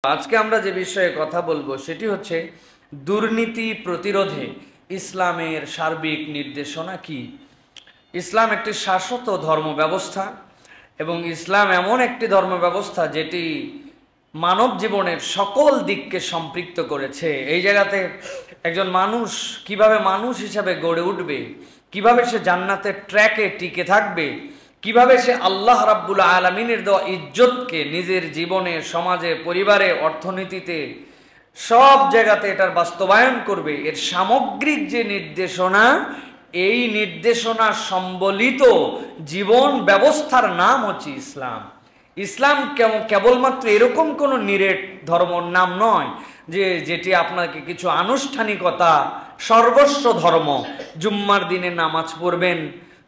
আজকে আমরা যে বিষয়ে কথা বলবো সেটি হচ্ছে দুর্নীতি প্রতিরোধে ইসলামের সার্বিক নির্দেশনা কি। ইসলাম একটি শাশ্বত ধর্ম ব্যবস্থা এবং ইসলাম এমন একটি ধর্ম ব্যবস্থা যেটি মানব জীবনের সকল দিককে সম্পৃক্ত করেছে। এই জায়গাতে একজন মানুষ কিভাবে মানুষ হিসাবে গড়ে উঠবে, কিভাবে সে জান্নাতের ট্র্যাকে টিকে থাকবে, কিভাবে সে আল্লাহ রাব্বুল আলামিনের দেওয়া ইজ্জতকে নিজের জীবনে, সমাজে, পরিবারে, অর্থনীতিতে সব জায়গাতে এটার বাস্তবায়ন করবে, এর সামগ্রিক যে নির্দেশনা, এই নির্দেশনা সম্বলিত জীবন ব্যবস্থার নাম হচ্ছে ইসলাম। ইসলাম কেবলমাত্র এরকম কোনো নিরেট ধর্মর নাম নয় যে যেটি আপনাকে কিছু আনুষ্ঠানিকতা, সর্বস্ব ধর্ম, জুম্মার দিনে নামাজ পড়বেন,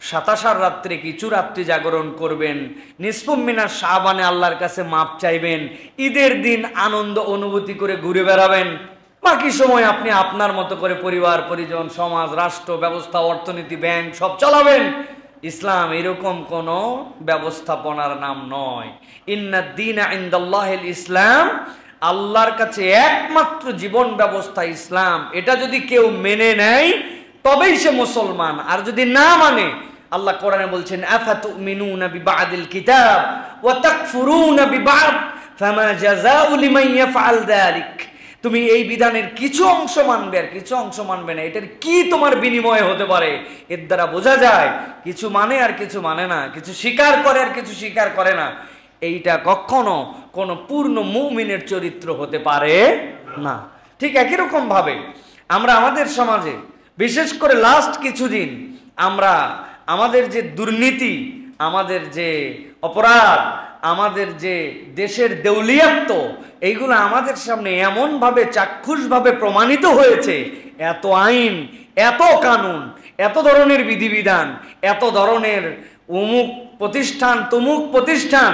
27 রাত্রে কিছু রাত্রি জাগরণ করবেন, নিসফুম মিনাশ শাবানে আল্লাহর কাছে মাপ চাইবেন, ঈদের দিন আনন্দ অনুভূতি করে ঘুরে বেড়াবেন, বাকি সময় আপনি আপনার মতো করে পরিবার, পরিজন, সমাজ, রাষ্ট্র ব্যবস্থা, অর্থনীতি, ব্যাংক সব চালাবেন। ইসলাম এরকম কোন ব্যবস্থাপনার নাম নয়। ইন্নাদ দীনা ইনদাল্লাহিল ইসলাম, আল্লাহর কাছে একমাত্র জীবন ব্যবস্থা ইসলাম। এটা যদি কেউ মেনে নেয় তবেই সে মুসলমান, আর যদি না মানে, আল্লাহ কোরআনে বলছেন আফাতুমিনুনা বিবাদিল কিতাব ওয়া তাকফুরুনা বিবাদ ফামা জাযাউ লিমান ইয়াফআল যালিক। তুমি এই বিধানের কিছু অংশ মানবে আর কিছু অংশ মানবে না, এটার কি তোমার বিনিময় হতে পারে? এর দ্বারা বোঝা যায় কিছু মানে আর কিছু মানে না, কিছু স্বীকার করে আর কিছু স্বীকার করে না। এইটা কখনো কোনো পূর্ণ মুমিনের চরিত্র হতে পারে না। ঠিক একই রকম ভাবে আমরা আমাদের সমাজে, বিশেষ করে লাস্ট কিছুদিন, আমরা আমাদের যে দুর্নীতি, আমাদের যে অপরাধ, আমাদের যে দেশের দেউলিয়াত্ব, এইগুলো আমাদের সামনে এমনভাবে চাক্ষুষভাবে প্রমাণিত হয়েছে। এত আইন, এত কানুন, এত ধরনের বিধিবিধান, এত ধরনের অমুক প্রতিষ্ঠান, তমুক প্রতিষ্ঠান।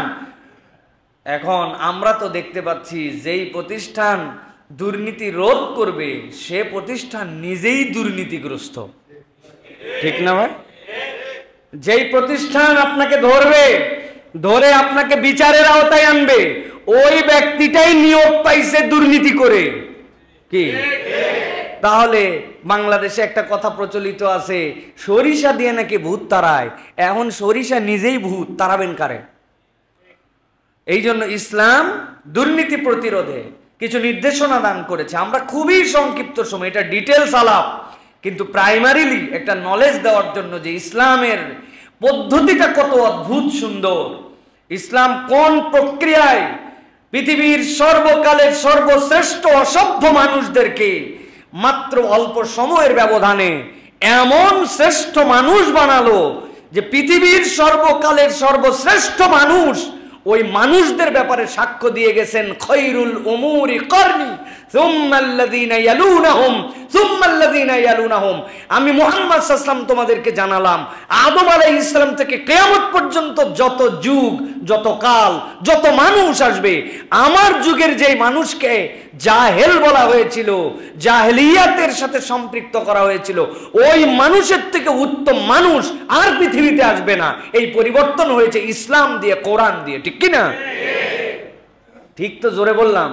এখন আমরা তো দেখতে পাচ্ছি যেই প্রতিষ্ঠান দুর্নীতি রোধ করবে সে প্রতিষ্ঠান নিজেই দুর্নীতিগ্রস্ত, ঠিক না ভাই? যেই প্রতিষ্ঠান আপনাকে ধরে আপনাকে বিচারের আওতায় আনবে, ওই ব্যক্তিটাই নিয়োগ পাইছে দুর্নীতি করে। কি তাহলে বাংলাদেশে একটা কথা প্রচলিত আছে, সরিষা দিয়ে নাকি ভূত তাড়ায়। এখন সরিষা নিজেই ভূত, তাড়াবেন কারে? এই জন্য ইসলাম দুর্নীতি প্রতিরোধে কিছু নির্দেশনা দান করেছে। আমরা খুবই সংক্ষিপ্ত সময়, এটা ডিটেলস আলাপ, কিন্তু প্রাইমারিলি একটা নলেজ দেওয়ার জন্য যে ইসলামের পদ্ধতিটা কত অদ্ভুত সুন্দর, ইসলাম কোন প্রক্রিয়ায় পৃথিবীর সর্বকালের সর্বশ্রেষ্ঠ অসভ্য মানুষদেরকে মাত্র অল্প সময়ের ব্যবধানে এমন শ্রেষ্ঠ মানুষ বানালো যে পৃথিবীর সর্বকালের সর্বশ্রেষ্ঠ মানুষ ওই মানুষদের ব্যাপারে সাক্ষ্য দিয়ে গেছেন, খৈরুল উমুরি করনি সুম্মাল্লাযীনা ইয়ালুনাহুম সুম্মাল্লাযীনা ইয়ালুনাহুম। আমি মুহাম্মদ সাল্লাল্লাহু আলাইহি ওয়াসাল্লাম তোমাদেরকে জানালাম, আদম আলাইহিস সালাম থেকে কিয়ামত পর্যন্ত যত যুগ, যত কাল, যত মানুষ আসবে, আমার যুগের যেই মানুষকে জাহেল বলা হয়েছিল, জাহেলিয়াতের সাথে সম্পৃক্ত করা হয়েছিল, ওই মানুষের থেকে উত্তম মানুষ আর পৃথিবীতে আসবে না। এই পরিবর্তন হয়েছে ইসলাম দিয়ে, কোরআন দিয়ে, ঠিক কি না? ঠিক তো জোরে বললাম।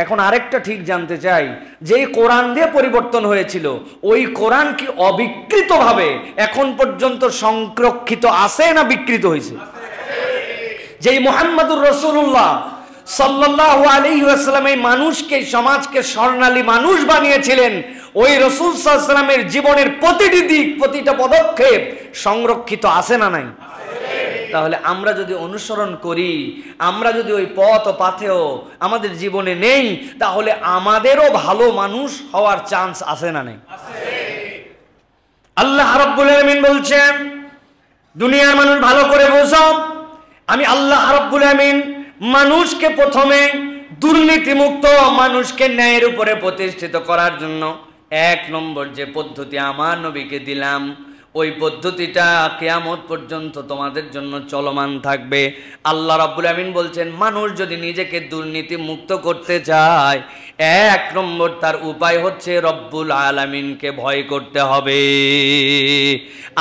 এখন আরেকটা ঠিক জানতে চাই, যে কোরআন দিয়ে পরিবর্তন হয়েছিল, ওই কোরআন কি অবিকৃতভাবে এখন পর্যন্ত সংরক্ষিত আছে না বিকৃত হয়েছে? যেই মুহাম্মদুর রাসূলুল্লাহ সাল্লাল্লাহু আলাইহি ওয়াসাল্লাম এই মানুষকে, সমাজকে স্বর্ণালী মানুষ বানিয়েছিলেন, ওই রাসূল সাল্লাল্লাহু আলাইহি ওয়াসাল্লামের জীবনের প্রতিটি দিক, প্রতিটা পদক্ষেপ সংরক্ষিত আছে না নাই? তাহলে আমরা যদি অনুসরণ করি, আমরা যদি ওই পথ ও পাথেও আমাদের জীবনে নেই, তাহলে আমাদেরও ভালো মানুষ হওয়ার চান্স আছে না নেই? আল্লাহ রাব্বুল আলামিন বলছেন, দুনিয়ার মানুষ ভালো করে বোঝো, আমি আল্লাহ রাব্বুল আলামিন মানুষকে প্রথমে দুর্নীতিমুক্ত, মানুষকে ন্যায়ের উপরে প্রতিষ্ঠিত করার জন্য 1 নম্বর যে পদ্ধতি আমার নবীকে দিলাম, ওই পদ্ধতিটা কিয়ামত পর্যন্ত তোমাদের জন্য চলমান থাকবে। আল্লাহ রাব্বুল আমিন বলছেন, মানুষ যদি নিজেকে দুর্নীতি মুক্ত করতে চায়, এক নম্বর তার উপায় হচ্ছে রব্বুল আলামিনকে ভয় করতে হবে।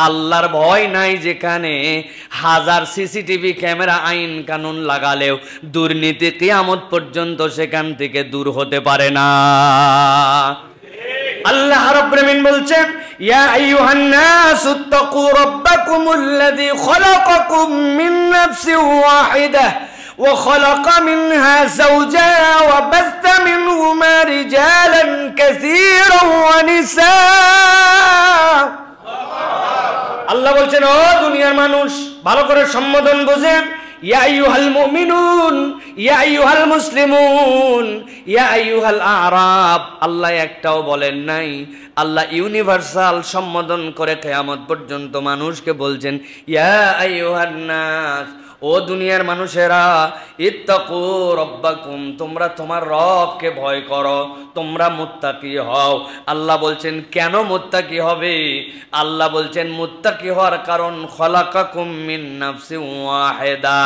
আল্লাহর ভয় নাই যেখানে, হাজার সিসিটিভি ক্যামেরা আইন কানুন লাগালেও দুর্নীতি কিয়ামত পর্যন্ত সেখান থেকে দূর হতে পারে না। আল্লাহ রাব্বুল আমিন বলছেন, ইয়া আইয়ুহান নাসু তাকু রাব্বাকুমুল্লাযী খালাকাকুম মিন নাফসিন ওয়াহিদাহ ওয়া খালাকা মিনহা যাওজাহা ওয়া বাসসা মিনহুমা রিজালান কাসীরান ওয়া নিসা। আল্লাহ বলছেন, ও দুনিয়ার মানুষ, ভালো করে সম্বোধন বোঝেন। ইয়া আইয়ুহাল মুমিনুন, ইয়া আইয়ুহাল মুসলিমুন, ইয়া আইয়ুহাল আরাব। আল্লাহ একটাও বলেন নাই, আল্লাহ ইউনিভার্সাল সম্বোধন করে কিয়ামত পর্যন্ত মানুষকে বলছেন, ইয়া আইয়ুহান নাস, ও দুনিয়ার মানুষেরা, ইত্তাকু রব্বাকুম, তোমরা তোমার রবকে ভয় করো, তোমরা মুত্তাকি হও। আল্লাহ বলছেন, কেন মুত্তাকি হবে? আল্লাহ বলছেন, মুত্তাকি হওয়ার কারণ খলাকাকুম মিন নাফসিন ওয়াহিদা।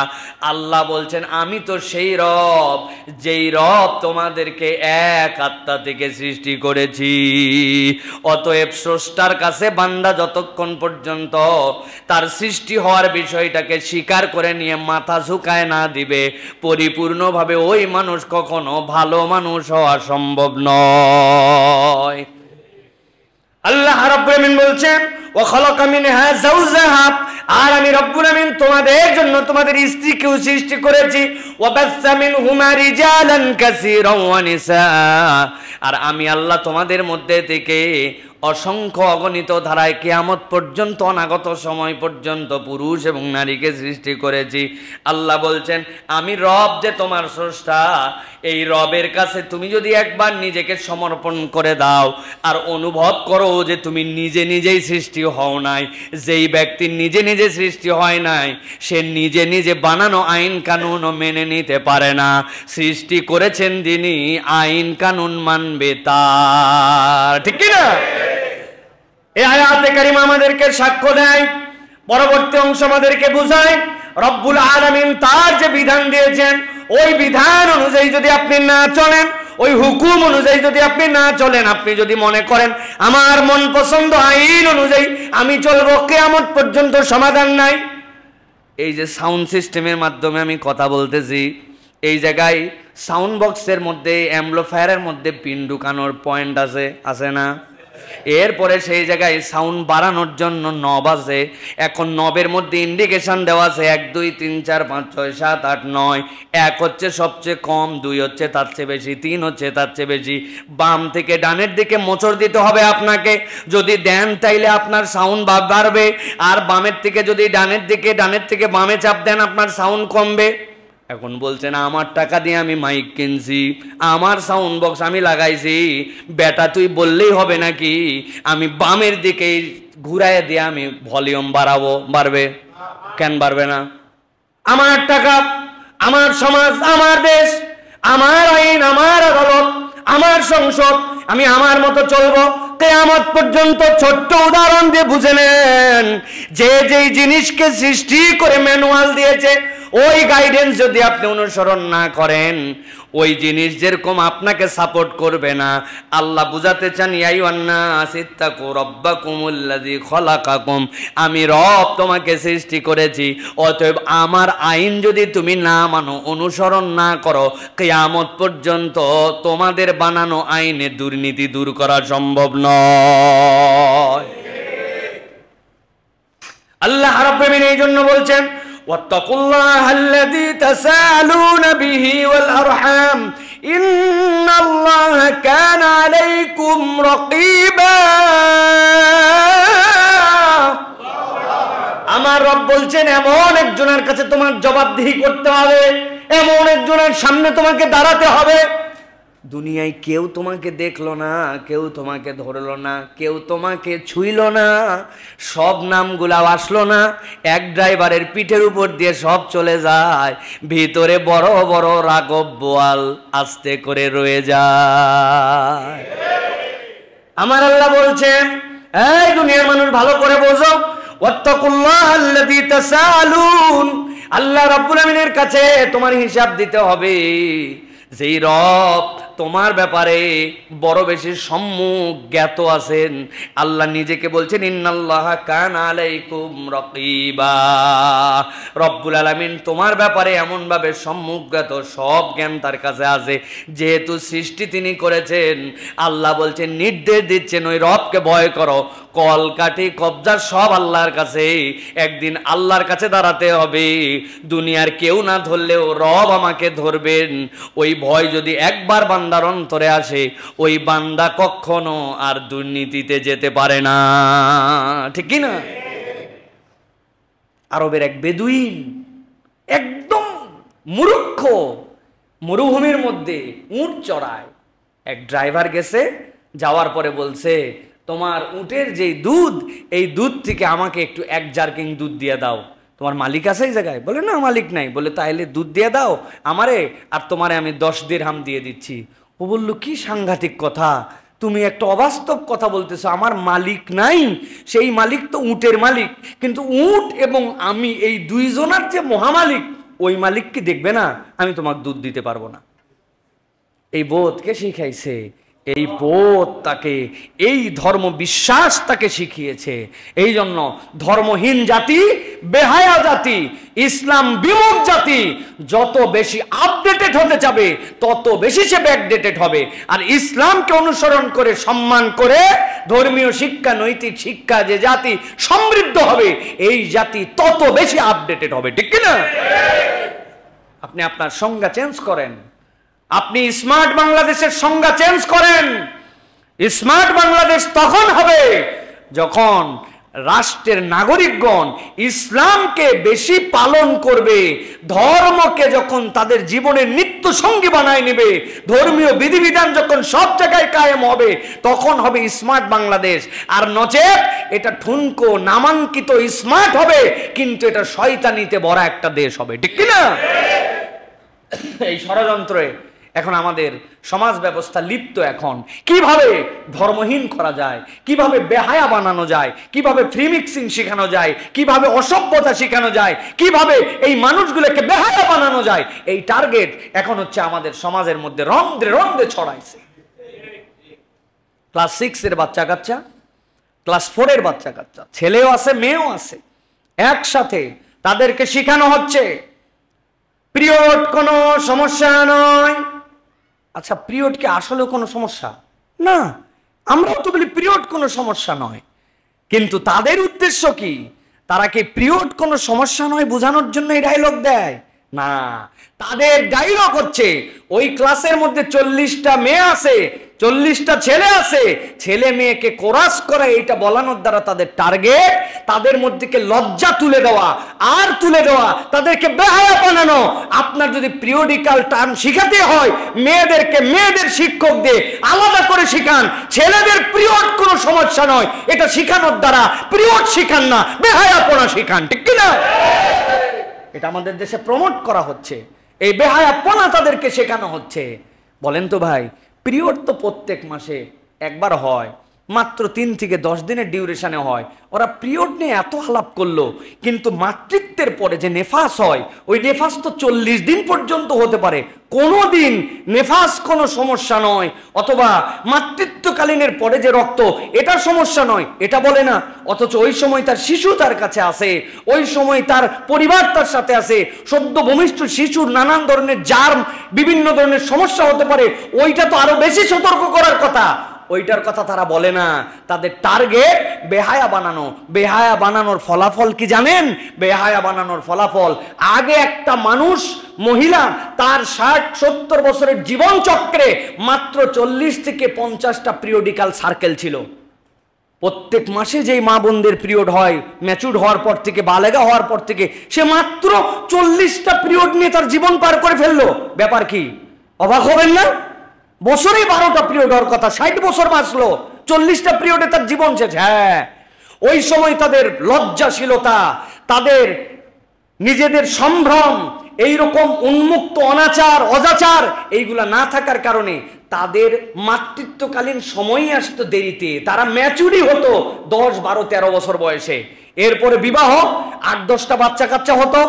আল্লাহ বলছেন, আমি তো সেই রব, যেই রব তোমাদেরকে এক আত্মা থেকে সৃষ্টি করেছি। অতএব স্রষ্টার কাছে বান্দা যতক্ষণ পর্যন্ত তার সৃষ্টি হওয়ার বিষয়টাকে স্বীকার করে নিয়ে মাথা ঝুঁকায় না দিবে, পরিপূর্ণভাবে ওই মানুষ কখনো ভালো মানুষ হওয়া সম্ভব নয়। আল্লাহ রাব্বুল আমিন বলছেন, ওয়া খালাকা মিনহা যাওজাহা, আর আমি রব্বুল আমিন তোমাদের জন্য তোমাদের স্ত্রীকেও সৃষ্টি করেছি। ওয়া বাসসা মিনহুমা রিজালান কাসীরান ওয়া নিসা, আর আমি আল্লাহ তোমাদের মধ্যে থেকে অসংখ্য অগণিত ধারায় কিয়ামত পর্যন্ত অনাগত সময় পর্যন্ত পুরুষ এবং নারীকে সৃষ্টি করেছি। আল্লাহ বলছেন, আমি রব যে তোমার স্রষ্টা, এই রবের কাছে তুমি যদি একবার নিজেকে সমর্পণ করে দাও আর অনুভব করো যে তুমি নিজে নিজেই সৃষ্টি হও নাই। যেই ব্যক্তি নিজে নিজে সৃষ্টি হয় নাই, সে নিজে নিজে বানানো আইন কানুনও মেনে নিতে পারে না। সৃষ্টি করেছেন যিনি, আইন কানুন মানবে তার, ঠিক কি না? এই আয়াতে কারিমা আমাদেরকে সাক্ষ্য দেয়, পরবর্তী অংশ আমাদেরকে বুঝায়, রব্বুল আলামিন তার যে বিধান দিয়েছেন, ওই বিধান অনুযায়ী যদি আপনি না চলেন, ওই হুকুম অনুযায়ী যদি আপনি না চলেন, আপনি যদি মনে করেন আমার মন পছন্দ আইন অনুযায়ী আমি চলবো, কিয়ামত পর্যন্ত সমাধান নাই। এই যে সাউন্ড সিস্টেমের মাধ্যমে আমি কথা বলতেছি, এই জায়গায় সাউন্ড বক্সের মধ্যে, অ্যাম্পলিফায়ারের মধ্যে পিন ঢুকানোর পয়েন্ট আছে, আছে না? এরপরে সেই জায়গায় সাউন্ড বাড়ানোর জন্য নব আছে। এখন নবের মধ্যে ইন্ডিকেশন দেওয়া আছে 1 2 3 4 5 6 7 8 9। 1 হচ্ছে সবচেয়ে কম, 2 হচ্ছে তার চেয়ে বেশি, 3 হচ্ছে তার চেয়ে বেশি। বাম থেকে ডানের দিকে মোচড় দিতে হবে আপনাকে। যদি দেন তাইলে আপনার সাউন্ড বাড়বে, আর বামের থেকে যদি ডানের থেকে বামে চাপ দেন আপনার সাউন্ড কমবে। এখন বলছেন আমার টাকা দিয়ে আমি মাইক কিনছি, আমার সাউন্ড বক্স আমি লাগাইছি, বেটা তুই বললেই হবে নাকি আমি বামের দিকে ঘুরাইয়া দিয়ে আমি ভলিউম বাড়াবো? বাড়বে কেন? বাড়বে না। আমার টাকা, আমার সমাজ, আমার দেশ, আমার আইন, আমার আদালত, আমার সংসদ, আমি আমার মতো চলবো। কিয়ামত পর্যন্ত ছোট্ট উদাহরণ দিয়ে বুঝে নেন, যে যেই জিনিসকে সৃষ্টি করে ম্যানুয়াল দিয়েছে, ওই গাইডেন্স যদি আপনি অনুসরণ না করেন, ওই জিনিস যেরকম আপনাকে সাপোর্ট করবে না। আল্লাহ বুঝাতে চান, ইয়া আইয়ুহান নাস ইত্তাকু রাব্বাকুমুল্লাযী খালাকাকুম, আমি রব তোমাকে সৃষ্টি করেছি, অতএব আমার আইন যদি তুমি না মানো, অনুসরণ না করো, কিয়ামত পর্যন্ত তোমাদের বানানো আইনে দুর্নীতি দূর করা সম্ভব নয়। আল্লাহ রাব্বুল আমিন এই জন্য বলছেন, ওয়াত্তাকুল্লাহাল্লাযী তাসাআলুনা বিহি ওয়াল আরহাম ইন্নাল্লাহা কানা আলাইকুম রাকীবা। আমার রব বলছেন, এমন একজনের কাছে তোমার জবাবদিহি করতে হবে, এমন একজনের সামনে তোমাকে দাঁড়াতে হবে। দুনিয়ায় কেউ তোমাকে দেখলো না, কেউ তোমাকে ধরলো না, কেউ তোমাকে ছুঁইল না, সব নামগুলা আসলো না, এক ড্রাইভারের পিঠের উপর দিয়ে সব চলে যায়, ভিতরে বড় বড় রাগব বোয়াল আস্তে করে রয়ে যায়। আমার আল্লাহ বলছেন, এই দুনিয়ার মানুষ ভালো করে বোঝো, ওয়াত্তাকুল্লাহাল্লাযী তাসাআলুন, আল্লাহ রাব্বুল আমিনের কাছে তোমার হিসাব দিতে হবে। যেই রব তোমার ব্যাপারে বড় বেশি সম্মুখ জ্ঞাত আছেন। আল্লাহ নিজেকে বলছেন ইন্নাল্লাহা কানা আলাইকুম রাকিবা। রব্বুল আলামিন তোমার ব্যাপারে এমন ভাবে সম্মুখ জ্ঞাত, সব জ্ঞান তার কাছে আছে। যেহেতু সৃষ্টি তিনি করেছেন, আল্লাহ বলছেন, নির্দেশ দিচ্ছেন ওই রবকে ভয় করো। কলকাঠি কবজা সব আল্লাহর কাছে। একদিন আল্লাহর কাছে দাঁড়াতে হবে, দুনিয়ার কেউ না ধরলেও রব আমাকে ধরবেন। ওই ভয় যদি একবার বান্দার অন্তরে আসে, ওই বান্দা কখনো আর দুর্নীতিতে যেতে পারে না, ঠিক কি না? আরবের এক বেদুইন, একদম মূর্খ, মরুভূমির মধ্যে উট চড়ায়। এক ড্রাইভার গেছে, যাওয়ার পরে বলছে, তোমার উটের যে দুধ, এই দুধ থেকে আমাকে একটু 1 জারকিং দুধ দিয়ে দাও। তোমার মালিক আছে এই জায়গায়? বলে না, মালিক নাই। বলে তাইলে দুধ দিয়ে দাও আমারে, আর তোমারে আমি 10 দিরহাম দিয়ে দিচ্ছি। ও বলল, কি সাংঘাতিক কথা, তুমি একটা অবাস্তব কথা বলতেছো। আমার মালিক নাই, সেই মালিক তো উটের মালিক, কিন্তু উট এবং আমি এই দুইজনার যে মহামালিক, ওই মালিক কি দেখবে না? আমি তোমাকে দুধ দিতে পারবো না। এই বোধকে শিখাইছে, এই বোধ তাকে, এই ধর্ম বিশ্বাস তাকে শিখিয়েছে। এই জন্য ধর্মহীন জাতি, বেহায়া জাতি, ইসলাম বিমুখ জাতি যত বেশি আপডেটেড হতে যাবে, তত বেশি সে ব্যাকডেটেড হবে। আর ইসলামকে অনুসরণ করে, সম্মান করে, ধর্মীয় শিক্ষা, নৈতিক শিক্ষা যে জাতি সমৃদ্ধ হবে, এই জাতি তত বেশি আপডেটেড হবে, ঠিক কিনা? আপনি আপনার সংজ্ঞা চেঞ্জ করেন, আপনি স্মার্ট বাংলাদেশের সংজ্ঞা চেঞ্জ করেন। স্মার্ট বাংলাদেশ তখন হবে যখন রাষ্ট্রের নাগরিকগণ ইসলামকে বেশি পালন করবে, ধর্মকে যখন তাদের জীবনের নিত্য সঙ্গী বানায় নেবে, ধর্মীয় বিধিবিধান যখন সব জায়গায় কায়েম হবে, তখন হবে স্মার্ট বাংলাদেশ। আর নচেত এটা ঠুনকো নামাঙ্কিত স্মার্ট হবে, কিন্তু এটা শয়তানিতে ভরা একটা দেশ হবে, ঠিক কিনা? এই ষড়যন্ত্রে এখন আমাদের সমাজ ব্যবস্থা লিপ্ত। এখন কিভাবে ধর্মহীন করা যায়, কিভাবে বেহায়া বানানো যায়, কিভাবে ফ্রি মিক্সিং শেখানো যায়, কিভাবে অসভ্যতা শেখানো যায়, কিভাবে এই মানুষগুলোকে বেহায়া বানানো যায়, এই টার্গেট এখন হচ্ছে আমাদের সমাজের মধ্যে রন্ধ্রে রন্ধ্রে ছড়াইছে। ক্লাস 6 এর বাচ্চা কাচ্চা, ক্লাস 4 এর বাচ্চা কাচ্চা, ছেলেও আছে মেয়েও আছে, একসাথে তাদেরকে শেখানো হচ্ছে পিরিয়ড কোনো সমস্যা নয়। আচ্ছা, পিরিয়ড কি আসলে কোনো সমস্যা? না, আমরাও তো বলি পিরিয়ড কোনো সমস্যা নয়, কিন্তু তাদের উদ্দেশ্য কি? তারা কি পিরিয়ড কোনো সমস্যা নয় বোঝানোর জন্য এই ডায়লগ দেয়? না, তাদের ডায়লগ হচ্ছে ওই ক্লাসের মধ্যে 40টা মেয়ে আছে, 40টা ছেলে আছে, ছেলে মেয়েকে কোরাস করে এইটা বলানোর দ্বারা তাদের টার্গেট তাদের মধ্যে লজ্জা তুলে দেওয়া, আর তুলে দেওয়া, তাদেরকে বেহায়া বানানো। আপনার যদি পিরিয়ডিক্যাল টার্ম শিখাতে হয়, মেয়েদেরকে মেয়েদের শিক্ষক দিয়ে আলাদা করে শিখান। ছেলেদের পিরিয়ড কোনো সমস্যা নয়, এটা শিখানোর দ্বারা পিরিয়ড শিখান না, বেহায়াপনা শিখান, ঠিক কিনা? এটা আমাদের দেশে প্রমোট করা হচ্ছে, এই বেহায়াপনা তাদেরকে শেখানো হচ্ছে। বলেন তো ভাই, পিরিয়ড তো প্রত্যেক মাসে একবার হয়, মাত্র 3 থেকে 10 দিনের ডিউরেশনে হয়। ওরা পিরিয়ড নিয়ে এত আলাপ করলো, কিন্তু মাতৃত্বের পরে যে নেফাস হয়, ওই নেফাস তো 40 দিন পর্যন্ত হতে পারে। কোনো দিন নেফাস কোনো সমস্যা নয়, অথবা মাতৃত্বকালীনের পরে যে রক্ত, এটা সমস্যা নয়, এটা বলে না। অথচ ওই সময় তার শিশু তার কাছে আসে, ওই সময় তার পরিবার তার সাথে আসে, সদ্য ভূমিষ্ঠ শিশুর নানান ধরনের জার্ম, বিভিন্ন ধরনের সমস্যা হতে পারে। ওইটা তো আরো বেশি সতর্ক করার কথা, ওইটার কথা তারা বলে না। তাদের টার্গেট বেহায়া বানানো। বেহায়া বানানোর ফলাফল কি জানেন? বেহায়া বানানোর ফলাফল, আগে একটা মানুষ, মহিলা, তার 60-70 বছরের জীবন চক্রে মাত্র 40 থেকে 50টা পিরিয়ডিক্যাল সার্কেল ছিল। প্রত্যেক মাসে যেই মা বোনদের পিরিয়ড হয়, ম্যাচুর হওয়ার পর থেকে, বালেগা হওয়ার পর থেকে, সে মাত্র 40টা পিরিয়ড নিয়ে তার জীবন পার করে ফেললো। ব্যাপার কি? অবাক হবেন না? বছরে 12টা পিরিয়ড হওয়ার কথা, 60 বছর বাঁচলো, 40টা পিরিয়ডে তার জীবন শেষ। হ্যাঁ, ওই সময় তাদের লজ্জাশীলতা, তাদের নিজেদের সম্ভ্রম, এইরকম উন্মুক্ত অনাচার, অজাচার, এইগুলা না থাকার কারণে তাদের মাতৃত্বকালীন সময়ই আসতো দেরিতে, তারা ম্যাচুরি হতো 10, 12, 13 বছর বয়সে। এরপরে বিবাহ, 8-10টা বাচ্চা কাচ্চা হতো।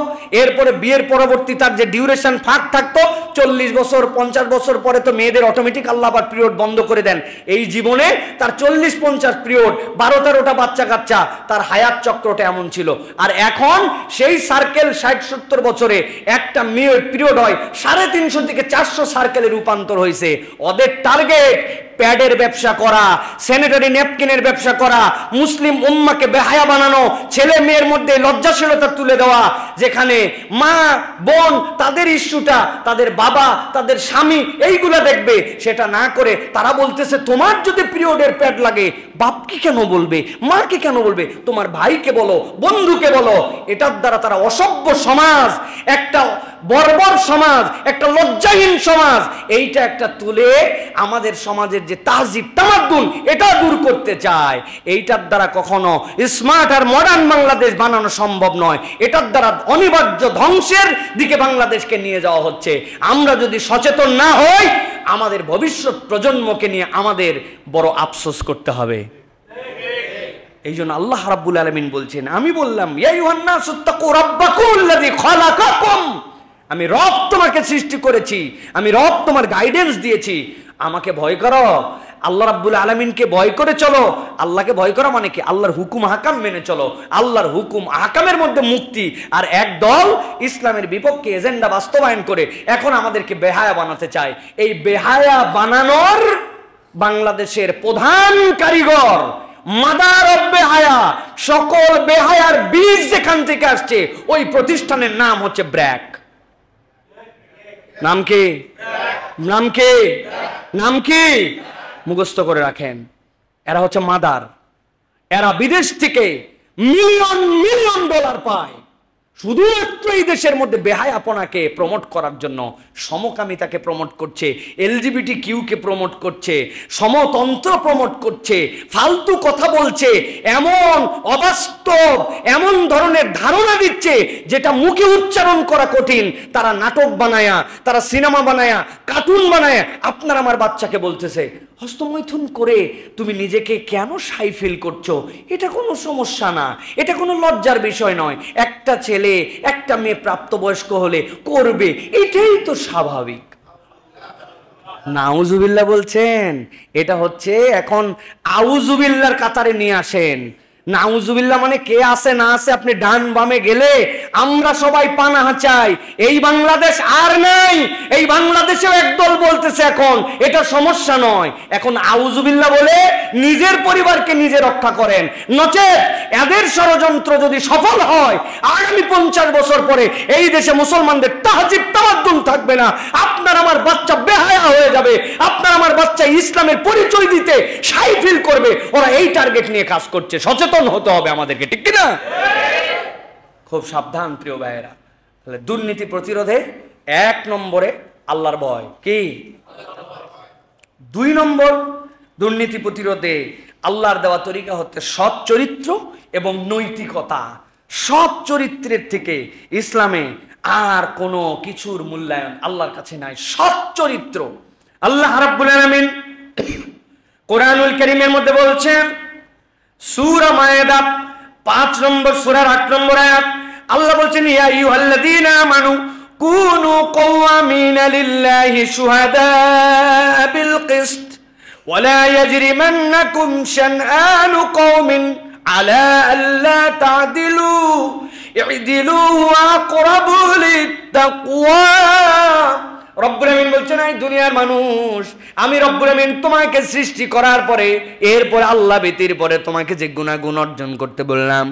এরপরে বিয়ের পরবর্তী তার যে ডিউরেশন ফাঁক থাকতো, 40 বছর 50 বছর পরে তো মেয়েদের অটোমেটিক আল্লাহ আবার পিরিয়ড বন্ধ করে দেন। এই জীবনে তার 40-50 পিরিয়ড, 12-13টা বাচ্চা কাচ্চা, তার হায়াত চক্রটা এমন ছিল। আর এখন সেই সার্কেল 60-70 বছরে একটা মেয়ের পিরিয়ড হয় 350 থেকে 400 সার্কেলে রূপান্তর হয়েছে। ওদের টার্গেট প্যাডের ব্যবসা করা, স্যানিটারি ন্যাপকিনের ব্যবসা করা, মুসলিম উম্মাকে বেহায়া বানানো, ছেলে মেয়ের মধ্যে লজ্জাশীলতা তুলে দেওয়া। যেখানে মা বোন তাদের ইস্যুটা, তাদের বাবা তাদের স্বামী এইগুলা দেখবে, সেটা না করে তারা বলতেছে তোমার যদি পিরিয়ডের প্যাড লাগে বাপকে কেন বলবে, মাকে কেন বলবে, তোমার ভাইকে বলো, বন্ধুকে বলো। এটার দ্বারা তারা অসভ্য সমাজ, একটা বর্বর সমাজ, একটা লজ্জাহীন সমাজ, এইটা একটা তুলে আমাদের সমাজের যে তাহজিব তামাদ্দুন এটা দূর করতে চায়। এইটার দ্বারা কখনো স্মার্ট আর মডার্ন বাংলাদেশ বানানো সম্ভব নয়। এটার দ্বারা অনিবার্য ধ্বংসের দিকে বাংলাদেশকে নিয়ে যাওয়া হচ্ছে। আমরা যদি সচেতন না হই, আমাদের ভবিষ্যৎ প্রজন্মকে নিয়ে আমাদের বড় আফসোস করতে হবে। এই জন্য আল্লাহ রাব্বুল আলামিন বলছেন, আমি বললাম ইয়া আইয়ুহান নাসু তাকু রাব্বাকুমুল্লাযী খালাকাকুম, আমি রব তোমাকে সৃষ্টি করেছি, আমি রব তোমার গাইডেন্স দিয়েছি, আমাকে ভয় করো, আল্লাহ রাব্বুল আলামিনকে ভয় করে চলো। আল্লাহকে ভয় করা মানে কি? আল্লাহর হুকুম আহকাম মেনে চলো। আল্লাহর হুকুম আহকামের মধ্যে মুক্তি। আর এক দল ইসলামের বিপক্ষে এজেন্ডা বাস্তবায়ন করে এখন আমাদেরকে বেহায়া বানাতে চায়। এই বেহায়া বানানোর বাংলাদেশের প্রধান কারিগর, মাদার অব বেহায়া, সকল বেহায়ার বীজ যেখান থেকে আসছে, ওই প্রতিষ্ঠানের নাম হচ্ছে ব্র্যাক। নাম কি? নাম কি? নাম কি? মুখস্থ করে রাখেন। এরা হচ্ছে মাদার। এরা বিদেশ থেকে মিলিয়ন মিলিয়ন ডলার পায় শুধুমাত্র এই দেশের মধ্যে বেহায়াপনাকে প্রমোট করার জন্য। সমকামিতাকে প্রমোট করছে, এলজিবিটি কিউকে প্রমোট করছে, সমতন্ত্র প্রমোট করছে, ফালতু কথা বলছে, এমন অবাস্তব এমন ধরনের ধারণা দিচ্ছে যেটা মুখে উচ্চারণ করা কঠিন। তারা নাটক বানায়া, তারা সিনেমা বানায়া, কার্টুন বানায় আপনার আমার বাচ্চাকে বলতেছে হস্তমৈথুন করে তুমি নিজেকে কেন শাই ফিল করছো, এটা কোনো সমস্যা না, এটা কোনো লজ্জার বিষয় নয়, একটা ছেলে একটা মেয়ে প্রাপ্তবয়স্ক হলে করবে, এটাই তো স্বাভাবিক। নাউজুবিল্লাহ বলছেন, এটা হচ্ছে এখন আউজুবিল্লাহর কাতারে নিয়ে আসেন। নাউজুবিল্লাহ মানে কে আছে না আছে, আপনি ডান বামে গেলে আমরা সবাই পানাহা চাই। এই বাংলাদেশ আর নাই। এই বাংলাদেশেও একদল বলতেছে এখন এটা সমস্যা নয়, এখন আউজুবিল্লাহ বলে নিজের পরিবারকে নিজে রক্ষা করেন। নচেত এদের ষড়যন্ত্র যদি সফল হয়, আগামী 50 বছর পরে এই দেশে মুসলমানদের তাহজিব তামাদ্দুন থাকবে না। আপনার আমার বাচ্চা বেহায়া হয়ে যাবে, আপনার আমার বাচ্চা ইসলামের পরিচয় দিতে শাই ফিল করবে। ওরা এই টার্গেট নিয়ে কাজ করছে। সচেতন হতে হবে আমাদেরকে, ঠিক কিনা? খুব সাবধান প্রিয় ভাইয়েরা। তাহলে দুর্নীতি প্রতিরোধে 1 নম্বরে আল্লাহর ভয়। কি? 2 নম্বর দুর্নীতি প্রতিরোধে আল্লাহর দেওয়া তরিকা হচ্ছে সৎ চরিত্র এবং নৈতিকতা। সৎ চরিত্রের থেকে ইসলামে আর কোনো কিছুর মূল্যায়ন আল্লাহর কাছে নাই। সৎ চরিত্র। আল্লাহ রাব্বুল আলামিন কোরআনুল কারীমের মধ্যে বলছেন, সূরা মায়েদা 5 নম্বর সূরার 8 নম্বর আয়াত, আল্লাহ বলছেন ইয়া আইয়ুহাল্লাযীনা আমানু কুনু কওয়ামিনা লিল্লাহি শুহাদা বিল কিসত ওয়া লা ইয়াজরিমান্নাকুম শানআনু কওমিন আলা আল্লা তা'দিলু ই'দিলু ওয়া আকরাবু লিত-তাকওয়া। রব্বুল আমিন বলছেন, এই দুনিয়ার মানুষ, আমি রব্বুল আমিন তোমাকে সৃষ্টি করার পরে এরপরে আল্লাহ ভীতির পরে তোমাকে যে গুণাগুণ অর্জন করতে বললাম,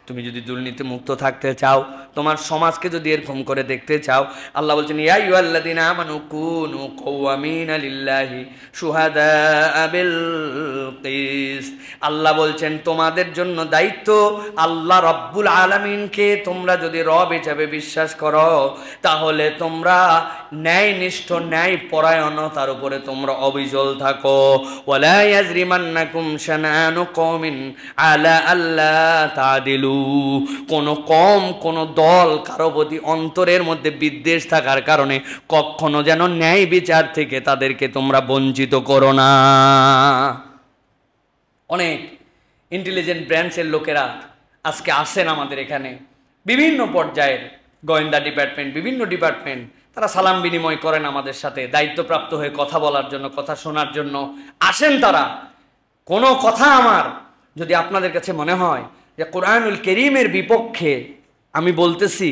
তুমি যদি দুর্নীতি মুক্ত থাকতে চাও, তোমার সমাজকে যদি এরকম করে দেখতে চাও, আল্লাহ বলছেন ইয়া আইয়ুহাল্লাযীনা আমানু কুনু কওয়ামিনা লিল্লাহি শুহাদা বিল কিসত। আল্লাহ বলছেন তোমাদের জন্য দায়িত্ব, আল্লাহ রব্বুল আলামিনকে তোমরা যদি রব হিসেবে বিশ্বাস করো, তাহলে তোমরা ন্যায়নিষ্ঠ ন্যায় পরায়ণতার উপরে তোমরা অবিচল থাকো। ওয়ালা ইয়াজরিমান্নাকুম শানআনু কওমিন আলা আল্লা তা'দিলু। কোনো কম কোনো দল কারো প্রতি অন্তরের মধ্যে বিদ্বেষ থাকার কারণে কখনো যেন ন্যায় বিচার থেকে তাদেরকে তোমরা বঞ্চিত করো না। অনেক ইন্টেলিজেন্ট ব্রাঞ্চের লোকেরা আজকে আসেন আমাদের এখানে, বিভিন্ন পর্যায়ের গোয়েন্দা ডিপার্টমেন্ট, বিভিন্ন ডিপার্টমেন্ট, তারা সালাম বিনিময় করেন আমাদের সাথে, দায়িত্বপ্রাপ্ত হয়ে কথা বলার জন্য, কথা শোনার জন্য আসেন তারা। কোনো কথা আমার যদি আপনাদের কাছে মনে হয় যে কোরআনুল কারীমের বিপক্ষে আমি বলতেছি,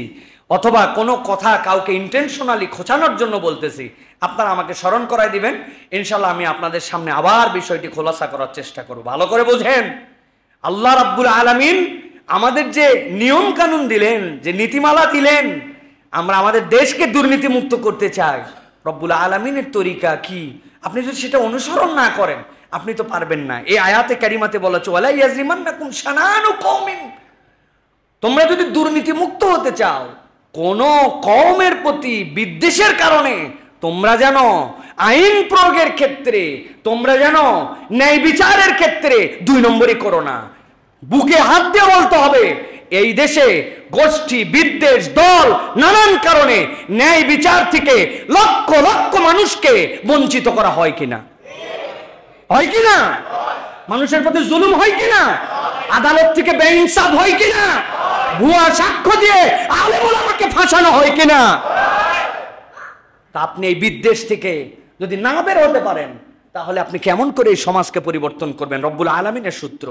অথবা কোনো কথা কাউকে ইন্টেনশনালি খোঁচানোর জন্য বলতেছি, আপনারা আমাকে স্মরণ করায় দিবেন, ইনশাল্লাহ আমি আপনাদের সামনে আবার বিষয়টি খোলাসা করার চেষ্টা করব। ভালো করে বোঝেন, আল্লাহ রাব্বুল আলামিন আমাদের যে নিয়ম কানুন দিলেন, যে নীতিমালা দিলেন, আমরা আমাদের দেশকে দুর্নীতি মুক্ত করতে চাই, রব্বুল আলামিনের তরিকা কি, আপনি যদি সেটা অনুসরণ না করেন আপনি তো পারবেন না। এই আয়াতে কারিমাতে বলা হচ্ছে ওয়ালা ইয়াজরিমান্নাকুম শানানু কওমিন, তোমরা যদি দুর্নীতি মুক্ত হতে চাও, কোন কওমের প্রতি বিদ্বেষের কারণে তোমরা যেন আইন প্রয়োগের ক্ষেত্রে, তোমরা যেন ন্যায় বিচারের ক্ষেত্রে 2 নম্বরই করো না। বুকে হাত দিয়ে বলতে হবে, এই দেশে গোষ্ঠী বিদ্বেষ, দল, নানান কারণে ন্যায় বিচার থেকে লক্ষ লক্ষ মানুষকে বঞ্চিত করা হয় কিনা, হয় কিনা? মানুষের প্রতি জুলুম হয় কিনা? আদালত থেকে বেইনসাফ হয় কিনা? ভুয়া সাক্ষ্য দিয়ে আলেম ওলামাকে ফাঁসানো হয় কিনা? তা আপনি এই বিদ্বেষ থেকে যদি না বের হতে পারেন, তাহলে আপনি কেমন করে এই সমাজকে পরিবর্তন করবেন? রব্বুল আলামিনের সূত্র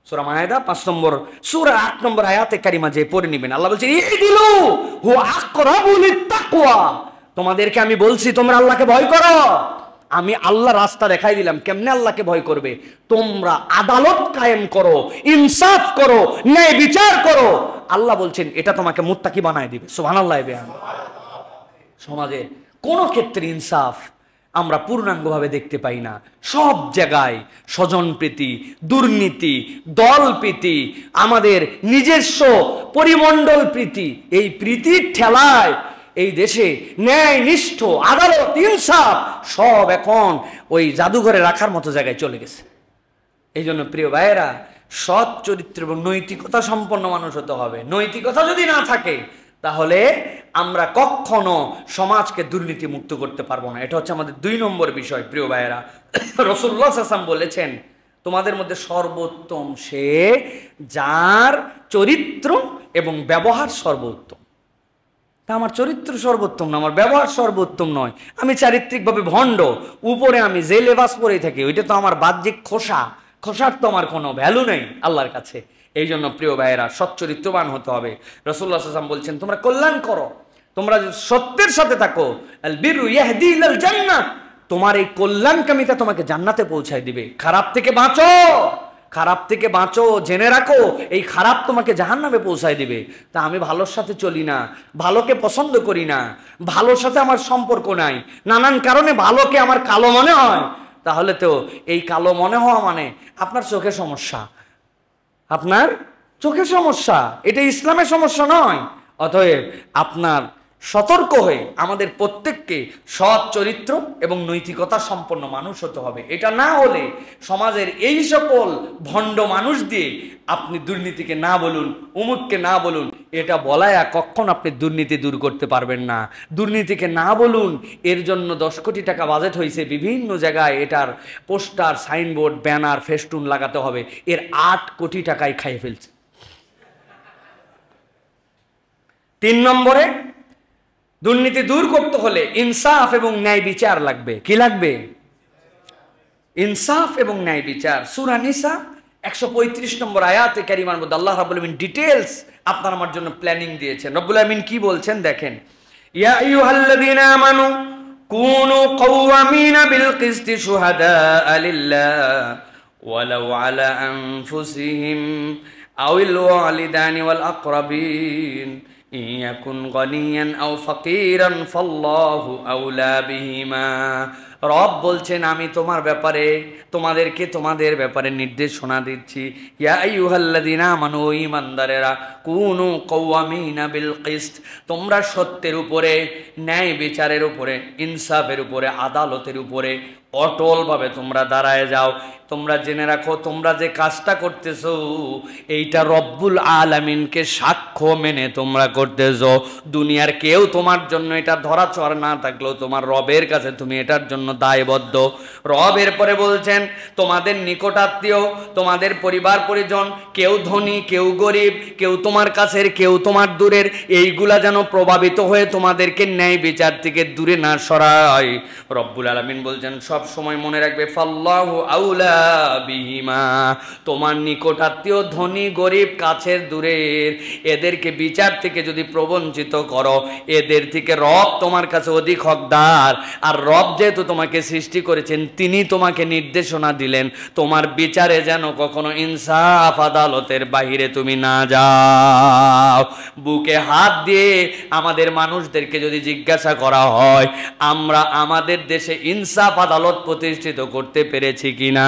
সূরা মায়েদা 5 নম্বর সূরা 8 নম্বর আয়াতে কারিমা যে পড়ে নেবেন, আল্লাহ বলছে ইদিলু হুয়া আকরাবু লিত্তাকওয়া, তোমাদেরকে আমি বলছি তোমরা আল্লাহকে ভয় করো। আমি আল্লাহ রাস্তা দেখাই দিলাম কেমনে আল্লাহকে ভয় করবে। তোমরা আদালত কায়েম করো, ইনসাফ করো, ন্যায় বিচার করো। আল্লাহ বলছেন এটা তোমাকে মুত্তাকি বানায় দিবে। সুবহানাল্লাহ। সমাজে কোন ক্ষেত্রে ইনসাফ আমরা পূর্ণাঙ্গভাবে দেখতে পাই না। সব জায়গায় স্বজনপ্রীতি, দুর্নীতি, দলপ্রীতি, আমাদের নিজস্ব পরিমণ্ডল প্রীতি, এই প্রীতির ঠেলায় এই দেশে ন্যায় নিষ্ঠ আদালত ইনসাফ সব এখন ওই জাদুঘরে রাখার মতো জায়গায় চলে গেছে। এই জন্য প্রিয় ভাইয়েরা, সৎ চরিত্র এবং নৈতিকতা সম্পন্ন মানুষ হতে হবে। নৈতিকতা যদি না থাকে তাহলে আমরা কখনো সমাজকে দুর্নীতি মুক্ত করতে পারবো না। এটা হচ্ছে আমাদের 2 নম্বর বিষয়। প্রিয় ভাইয়েরা, রাসূলুল্লাহ সাল্লাল্লাহু আলাইহি ওয়াসাল্লাম বলেছেন তোমাদের মধ্যে সর্বোত্তম সে যার চরিত্র এবং ব্যবহার সর্বোত্তম। তা আমার চরিত্র সর্বোত্তম না, আমার ব্যবহার সর্বোত্তম নয়, আমি চারিত্রিকভাবে ভণ্ড, উপরে আমি যে লেবাস পরে থাকি ওইটা তো আমার বাহ্যিক খোসার তো আমার কোনো ভ্যালু নেই আল্লাহর কাছে। এই জন্য প্রিয় ভাইয়েরা, সচ্চরিত্রবান হতে হবে। রাসূলুল্লাহ সাল্লাল্লাহু আলাইহি ওয়াসাল্লাম বলছেন তোমরা কল্যাণ করো, তোমরা সত্যের সাথে থাকো, আল বিররু ইয়াহদি ইলাল জান্নাহ, তোমার এই কল্যাণকামিতা তোমাকে জান্নাতে পৌঁছায় দিবে। খারাপ থেকে বাঁচো, খারাপ থেকে বাঁচো, জেনে রাখো এই খারাপ তোমাকে জাহান্নামে পৌঁছায় দিবে। তা আমি ভালোর সাথে চলি না, ভালোকে পছন্দ করি না, ভালোর সাথে আমার সম্পর্ক নাই, নানান কারণে ভালোকে আমার কালো মনে হয়, তাহলে তো এই কালো মনে হওয়া মানে আপনার চোখে সমস্যা, আপনার চোখে সমস্যা, এটা ইসলামের সমস্যা নয়। অতএব আপনার সতর্ক হয়ে আমাদের প্রত্যেককে সৎ চরিত্র এবং নৈতিকতা সম্পন্ন মানুষ হতে হবে। এটা না হলে সমাজের এই সকল ভণ্ড মানুষ দিয়ে আপনি দুর্নীতিকে না বলুন, অমুককে না বলুন, এটা বলায়া কখন আপনি দুর্নীতি দূর করতে পারবেন না। দুর্নীতিকে না বলুন, এর জন্য 10 কোটি টাকা বাজেট হয়েছে, বিভিন্ন জায়গায় এটার পোস্টার, সাইনবোর্ড, ব্যানার, ফেস্টুন লাগাতে হবে, এর 8 কোটি টাকায় খাইয়ে ফেলছে। 3 নম্বরে, দুর্নীতি দূর করতে হলে ইনসাফ এবং ন্যায় বিচার লাগবে। কি লাগবে? ইনসাফ এবং ন্যায় বিচার। সূরা নিসা 135 নম্বর আয়াতে কারিমার মধ্যে আল্লাহ রাব্বুল আলামিন ডিটেইলস আপনার আমার জন্য প্ল্যানিং দিয়েছেন। রব্বুল আলামিন কি বলছেন দেখেন, ইয়া আইয়ুহাল্লাযীনা আমানু কুনু কাওয়ামিনা বিল কিসতি শুহাদাআ লিল্লাহ ওয়ালাউ আলা আনফুসিহিম আউল ওয়ালিদানি ওয়াল আকরাবিন ইয়াকুন গানিয়ান আও ফাকিরান ফাল্লাহু আউলা বিহিমা। রব বলছেন আমি তোমার ব্যাপারে, তোমাদেরকে তোমাদের ব্যাপারে নির্দেশনা দিচ্ছি। ইয়া আইয়ুহাল্লাযীনা আমানু, ঈমানদারেরা, কুনু কাওয়ামিনা বিল কিসত, তোমরা সত্যের উপরে, ন্যায় বিচারের উপরে, ইনসাফের উপরে, আদালতের উপরে অটলভাবে তোমরা দাঁড়ায় যাও। তোমরা জেনে রাখো তোমরা যে কাজটা করতেছো এইটা রব্বুল আলামিনকে সাক্ষ্য মেনে তোমরা করতেছো। দুনিয়ার কেউ তোমার জন্য এটা ধরাছোঁয়ার না থাকলেও তোমার রবের কাছে তুমি এটার জন্য দায়বদ্ধ। রব এরপরে বলছেন তোমাদের নিকটাত্মীয়, তোমাদের পরিবার পরিজন, কেউ ধনী কেউ গরিব, কেউ তোমার কাছের কেউ তোমার দূরের, এইগুলা যেন প্রভাবিত হয়ে তোমাদেরকে ন্যায় বিচার থেকে দূরে না সরায়। রব্বুল আলামিন বলছেন সব সময় মনে রাখবে ফাল্লাহু আউলা বিহিমা, তোমার নিকটাত্মীয় ধনী গরিব কাছের দূরের এদেরকে বিচার থেকে যদি প্রবঞ্চিত করো, এদের থেকে রব তোমার কাছে অধিক হকদার। আর রব যেহেতু তোমাকে সৃষ্টি করেছেন তিনি তোমাকে নির্দেশনা দিলেন তোমার বিচারে যেন কখনো ইনসাফ আদালতের বাহিরে তুমি না যাও। বুকে হাত দিয়ে আমাদের মানুষদেরকে যদি জিজ্ঞাসা করা হয় আমরা আমাদের দেশে ইনসাফ আদালত প্রতিষ্ঠিত করতে পেরেছি কিনা,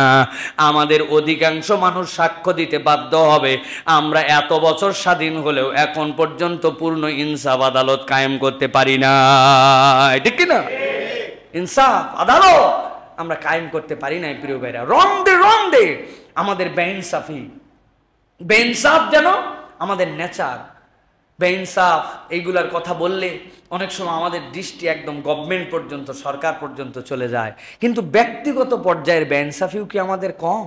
আমাদের অধিকাংশ মানুষ সাক্ষ্য দিতে বাধ্য হবে আমরা এত বছর স্বাধীন হলেও এখন পর্যন্ত পূর্ণ ইনসাফ আদালত কায়েম করতে পারি না। ঠিক কিনা? ইনসাফ আদালত আমরা কায়েম করতে পারি না প্রিয় ভাইরা। রন্দে আমাদের বেইনসাফি, বেইনসাফ যেন আমাদের নেচার। বেইনসাফ এইগুলার কথা বললে অনেক সময় আমাদের দৃষ্টি একদম গভর্নমেন্ট পর্যন্ত, সরকার পর্যন্ত চলে যায়, কিন্তু ব্যক্তিগত পর্যায়ের বেইনসাফিও কি আমাদের কম?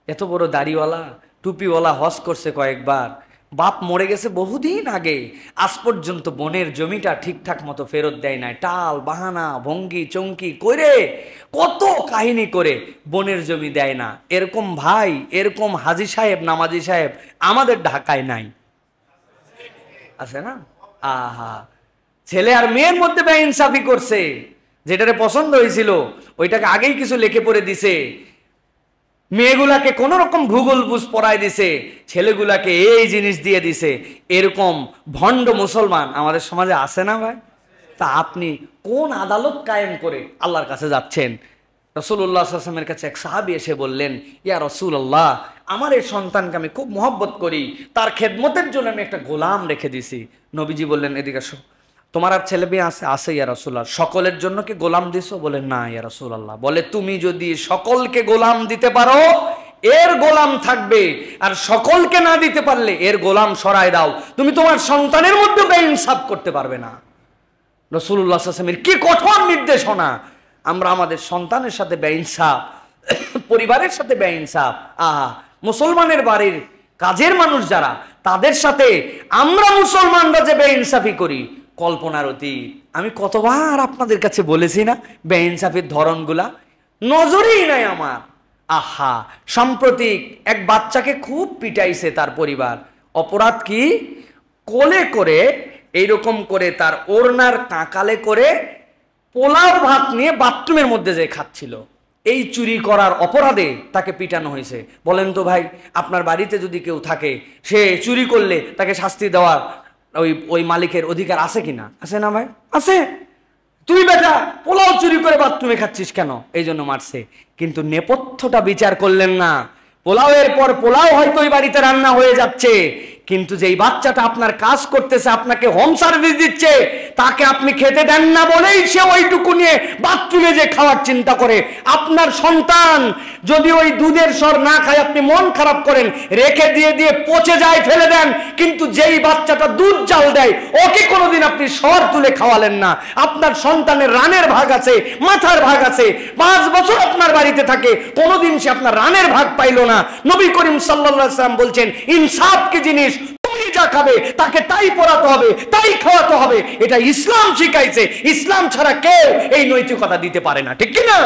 এত বড় দাড়িওয়ালা টুপিওয়ালা হজ করছে কয়েকবার, বাপ মরে গেছে বহুদিন আগে, আজ পর্যন্ত বোনের জমিটা ঠিকঠাক মতো ফেরত দেয় নাই, টাল বাহানা ভঙ্গি চঙ্কি করে কত কাহিনী করে বোনের জমি দেয় না। এরকম ভাই, এরকম হাজি সাহেব নামাজি সাহেব আমাদের ঢাকায় নাই, আছে না? আহা, ছেলে আর মেয়ের মধ্যে বেইনসাফি করছে, যেটারে পছন্দ হয়েছিল ওইটাকে আগেই কিছু লিখে পড়ে দিছে, মেয়েগুলাকে কোন রকম ভূগোল বুঝ পড়ায় দিছে, ছেলেগুলাকে এই জিনিস দিয়ে দিছে। এরকম ভণ্ড মুসলমান আমাদের সমাজে আছে না ভাই? তা আপনি কোন আদালত কায়েম করে আল্লাহর কাছে যাচ্ছেন? রাসূলুল্লাহ সাল্লাল্লাহু আলাইহি ওয়াসাল্লামের কাছে এক সাহাবী এসে বললেন, ইয়া রাসূলুল্লাহ, আমার এই সন্তানকে আমি খুব মহব্বত করি, তার খেদমতের জন্য আমি একটা গোলাম রেখে দিছি। নবীজি বললেন, এদিকে আসো, তোমার আর ছেলে মেয়ে আছে? আছে ইয়া রাসূলুল্লাহ। সকলের জন্য কি গোলাম দিছো? বলে না ইয়া রাসূলুল্লাহ। বলে তুমি যদি সকলকে গোলাম দিতে পারো এর গোলাম থাকবে, আর সকলকে না দিতে পারলে এর গোলাম সরায় দাও, তুমি তোমার সন্তানের মধ্যে বেইনসাফ করতে পারবে না। রাসূলুল্লাহ সাল্লাল্লাহু আলাইহি ওয়াসাল্লামের কি কঠোর নির্দেশনা! আমরা আমাদের সন্তানের সাথে বেইনসাফ, পরিবারের সাথে বেইনসাফ, আহা, মুসলমানের বাড়ির কাজের মানুষ যারা তাদের সাথে আমরা মুসলমানরা যে বেইনসাফি করি কল্পনার অতীত। আমি কতবার আপনাদের কাছে বলেছি না বেইনসাফির ধরনগুলা? নজরেই নাই আমার। আহা, সাম্প্রতিক এক বাচ্চাকে খুব পিটাইছে তার পরিবার। অপরাধ কি? কোলে করে এইরকম করে তার ওড়নার কাঁকালে করে পোলাও ভাত নিয়ে বাথরুমের মধ্যে যে খাচ্ছিল, এই চুরি করার অপরাধে তাকে পিটানো হয়েছে। বলেন তো ভাই, আপনার বাড়িতে যদি কেউ থাকে সে চুরি করলে তাকে শাস্তি দেওয়ার ওই মালিকের অধিকার আছে কিনা? আছে না ভাই? আছে। তুই বেটা পোলাও চুরি করে বাথরুমে খাচ্ছিস কেন? এই জন্য মারছে। কিন্তু নেপথ্যটা বিচার করলেন না। পোলাওয়ের পর পোলাও হয়তো ওই বাড়িতে রান্না হয়ে যাচ্ছে, কিন্তু যেই বাচ্চাটা আপনার কাজ করতেছে, আপনাকে হোম সার্ভিস দিচ্ছে, তাকে আপনি খেতে দেন না বলেই সে ওইটুকু নিয়ে বাথরুমে যে খাওয়ার চিন্তা করে। আপনার সন্তান যদি ওই দুধের সর না খায় আপনি মন খারাপ করেন, রেখে দিয়ে দিয়ে পচে যায়, ফেলে দেন, কিন্তু যেই বাচ্চাটা দুধ জাল দেয় ওকে কোনোদিন আপনি সর তুলে খাওয়ালেন না। আপনার সন্তানের রানের ভাগ আছে, মাথার ভাগ আছে, 5 বছর আপনার বাড়িতে থাকে, কোনোদিন সে আপনার রানের ভাগ পাইল না। নবী করিম সাল্লাল্লাহু আলাইহি ওয়াসাল্লাম বলছেন, ইনসাফ কি জিনিস? তুমি যা খাবে তাকে তাই পড়াতে হবে, তাই খাওয়াতে হবে। এটা ইসলাম শিখাইছে। ইসলাম ছাড়া কেউ এই নৈতিকতা দিতে পারে না। ঠিক কি না?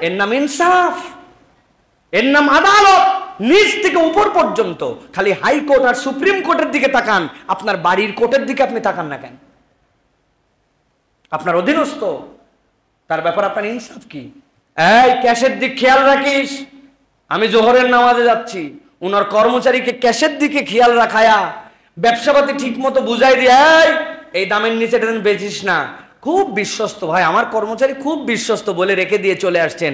এর নাম ইনসাফ, এর নাম আদালত। নিচ থেকে উপর পর্যন্ত খালি হাইকোর্ট আর সুপ্রিম কোর্টের দিকে তাকান, আপনার বাড়ির কোর্টের দিকে আপনি তাকান না কেন? আপনার অধীনস্থ, তার ব্যাপার আপনার ইনসাফ কি? এই ক্যাশের দিক খেয়াল রাখিস। আমি জোহরের নামাজে যাচ্ছি, উনার কর্মচারীকে ক্যাশের দিকে খেয়াল রাখায়া ব্যবসাপাতি ঠিক মতো বুঝাই দিয়ে, এই দামের নিচে এটা বেচিস না। খুব বিশ্বস্ত ভাই, আমার কর্মচারী খুব বিশ্বস্ত বলে রেখে দিয়ে চলে আসছেন।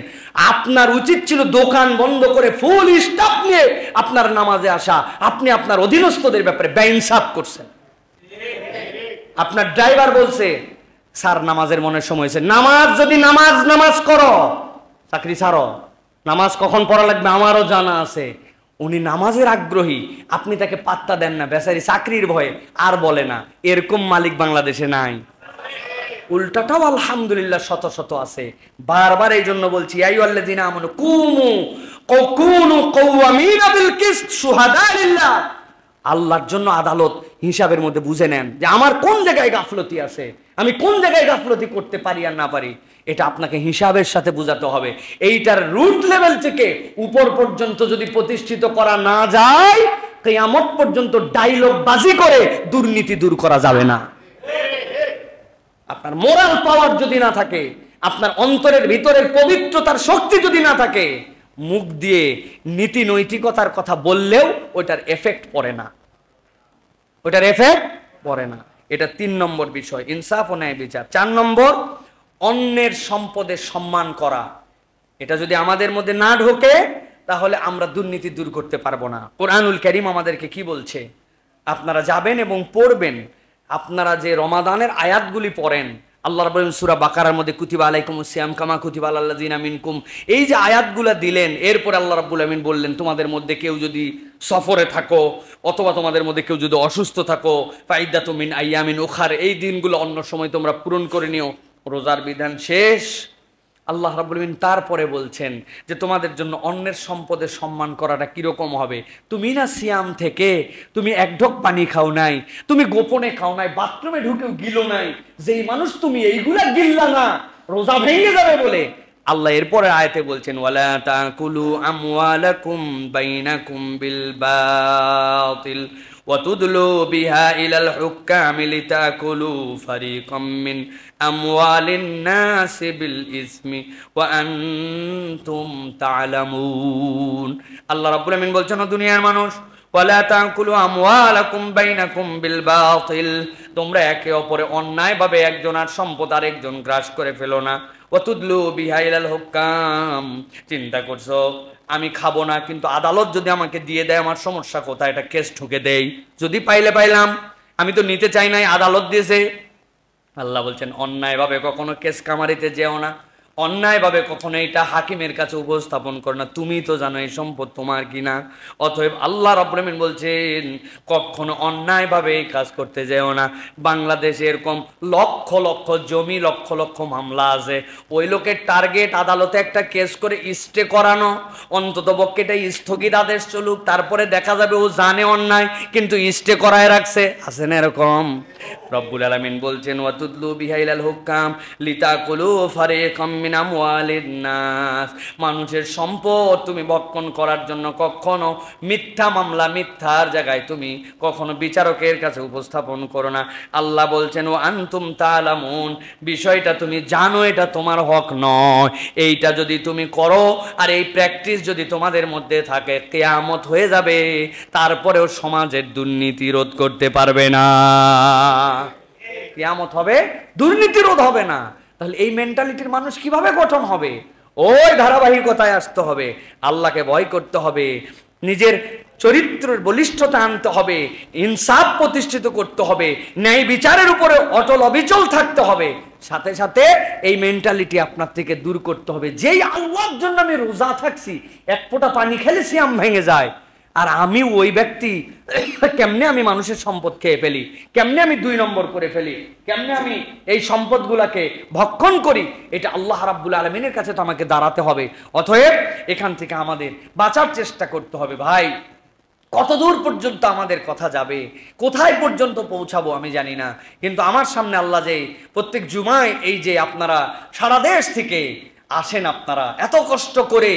আপনার উচিত ছিল দোকান বন্ধ করে ফুল স্টাফ নিয়ে আপনার নামাজে আসা। আপনি আপনার অধীনস্থদের ব্যাপারে বেইনসাফ করছেন। আপনার ড্রাইভার বলছে স্যার নামাজের মনের সময় হয়েছে, নামাজ যদি নামাজ করো, চাকরি ছাড়ো, নামাজ কখন পড়া লাগবে আমারও জানা আছে। উনি নামাজের আগ্রহী, আপনি তাকে পাত্তা দেন না, বেচারি চাকরির ভয়ে আর বলে না। এরকম মালিক বাংলাদেশে নাই। উল্টাটাও আলহামদুলিল্লাহ শত শত আছে। বারবার এই জন্য বলছি, আইয়ুহাল্লাযীনা আমানু কুনু কাওয়ামিনা বিল কিসত শুহাদা লিল্লাহ। আল্লাহর জন্য আদালত হিসাবের মধ্যে বুঝে নেন যে আমার কোন জায়গায় গাফলতি আছে, আমি কোন জায়গায় গাফলতি করতে পারি আর না পারি। এটা আপনাকে হিসাবের সাথে বোঝাতে হবে। এইটার রুট লেভেল থেকে উপর পর্যন্ত যদি প্রতিষ্ঠিত করা না যায়, কিয়ামত পর্যন্ত ডায়লগ বাজি করে দুর্নীতি দূর করা যাবে না। আপনার মোরাল পাওয়ার যদি না থাকে, আপনার অন্তরের ভিতরের পবিত্রতার শক্তি যদি না থাকে, মুখ দিয়ে নীতি নৈতিকতার কথা বললেও ওইটার এফেক্ট পড়ে না, ওইটার এফেক্ট পড়ে না। এটা 3 নম্বর বিষয়, ইনসাফ ও ন্যায় বিচার। 4 নম্বর, অন্যের সম্পদের সম্মান করা। এটা যদি আমাদের মধ্যে না ঢোকে তাহলে আমরা দুর্নীতি দূর করতে পারবো না। কোরআনুল কারীম আমাদেরকে কি বলছে? আপনারা যাবেন এবং পড়বেন, আপনারা যে রমাদানের আয়াতগুলি পড়েন, আল্লাহ রাব্বুল আলামিন সূরা বাকারার মধ্যে কুতিবা আলাইকুমুস সিয়াম কামা কুতিবা আলাল লাযিনা মিনকুম, এই যে আয়াতগুলো দিলেন, এরপর আল্লাহ রাব্বুল আলামিন বললেন তোমাদের মধ্যে কেউ যদি সফরে থাকো অথবা তোমাদের মধ্যে কেউ যদি অসুস্থ থাকো, ফাইদাতু মিন আইয়ামিন উখার, এই দিনগুলো অন্য সময় তোমরা পূরণ করে নিও। রোজার বিধান শেষ। আল্লাহ রাব্বুল আলামিন তারপরে বলছেন যে তোমাদের জন্য অন্যের সম্পদের সম্মান করাটা কিরকম হবে। তুমি না সিয়াম থেকে তুমি এক ঢোক পানি খাও নাই, তুমি গোপনে খাও নাই, বাথরুমে ঢুকেও গিলো নাই, যেই মানুষ তুমি এইগুলা গিল্লা না, রোজা ভেঙে যাবে বলে আল্লাহ এরপরে আয়াতে বলছেন ওয়ালা তাকুলু আমওয়ালাকুম বাইনাকুম বিল বাতিল ওয়া তুদলু বিহা ইলাল হুক্কামি লিতাকুলু ফারিকাম মিন আমওয়ালিন নাসি বিল ইসমি ওয়া আনতুম তা'লামুন। আল্লাহ রাব্বুল আমিন বলছেন, দুনিয়ার মানুষ, ওয়ালা তাকুলু আমওয়ালাকুম বাইনাকুম বিল বাতিল, তোমরা একে অপরে অন্যায়ভাবে একজনের সম্পদ আরেকজন গ্রাস করে ফেলো না। ওয়া তুদলু বিহা ইলাল হুক্কাম, চিন্তা করছো আমি খাবো না, কিন্তু আদালত যদি আমাকে দিয়ে দেয় আমার সমস্যা কোথায়, এটা কেস ঠুকে দেই, যদি পাইলে পাইলাম, আমি তো নিতে চাই নাই, আদালত দিয়েছে। আল্লাহ বলছেন অন্যায়ভাবে কখনো কেস কামারিতে যেও না, অন্যায়ভাবে কখনো এটা হাকিমের কাছে উপস্থাপন করো না, তুমি তো জানো এই সম্পদ তোমার কিনা। অতএব আল্লাহ রাব্বুল আমিন বলছেন কখনো অন্যায়ভাবে এই কাজ করতে যেও না। বাংলাদেশে এরকম লক্ষ লক্ষ জমি, লক্ষ লক্ষ মামলা আছে, ওই লোকের টার্গেট আদালতে একটা কেস করে স্টে করানো, অন্তত পক্ষে এটা স্থগিত আদেশ চলুক, তারপরে দেখা যাবে ও জানে অন্যায় কিন্তু স্টে করায় রাখছে, আছে না এরকম? রব্বুল আলামিন বলছেন ওয়া তুদলু বিহা ইলাল হুক্কাম লিতাকুলু ফারিকাম মিন আমওয়ালিন নাস, মানুষের সম্পদ তুমি ভক্ষণ করার জন্য কখনো মিথ্যা মামলা, মিথ্যার জায়গায় তুমি কখনো বিচারকের কাছে উপস্থাপন করো না। আল্লাহ বলছেন ওয়া আনতুম তা'লামুন, বিষয়টা তুমি জানো এটা তোমার হক নয়, এইটা যদি তুমি করো আর এই প্র্যাকটিস যদি তোমাদের মধ্যে থাকে, কিয়ামত হয়ে যাবে, তারপরেও সমাজের দুর্নীতি রোধ করতে পারবে না। কিয়ামত হবে, দুর্নীতি রোধ হবে না। তাহলে এই মেন্টালিটির মানুষ কিভাবে গঠন হবে? ওই ধারাবাহিকতায় আসতে হবে, আল্লাহকে ভয় করতে হবে, নিজের চরিত্রের বলিষ্ঠতা আনতে হবে, ইনসাফ প্রতিষ্ঠিত করতে হবে, ন্যায় বিচারের উপরে অটল অবিচল থাকতে হবে। সাথে সাথে এই মেন্টালিটি আপনার থেকে দূর করতে হবে, যেই আল্লাহর জন্য আমি রোজা থাকছি, এক ফোঁটা পানি খেলে সিয়াম ভেঙে যায়, আর আমি ওই ব্যক্তি কেমনে আমি মানুষের সম্পদ খেয়ে ফেলি, কেমনে আমি 2 নম্বর করে ফেলি, কেমনে আমি এই সম্পদগুলাকে ভক্ষণ করি, এটা আল্লাহ রাব্বুল আলামিনের কাছে তো আমাকে দাঁড়াতে হবে। অতএব এখান থেকে আমাদের বাঁচার চেষ্টা করতে হবে। ভাই, কত দূর পর্যন্ত আমাদের কথা যাবে, কোথায় পর্যন্ত পৌঁছাবো আমি জানি না, কিন্তু আমার সামনে আল্লাহ যে প্রত্যেক জুমায় এই যে আপনারা সারা দেশ থেকে আসেন, আপনারা এত কষ্ট করে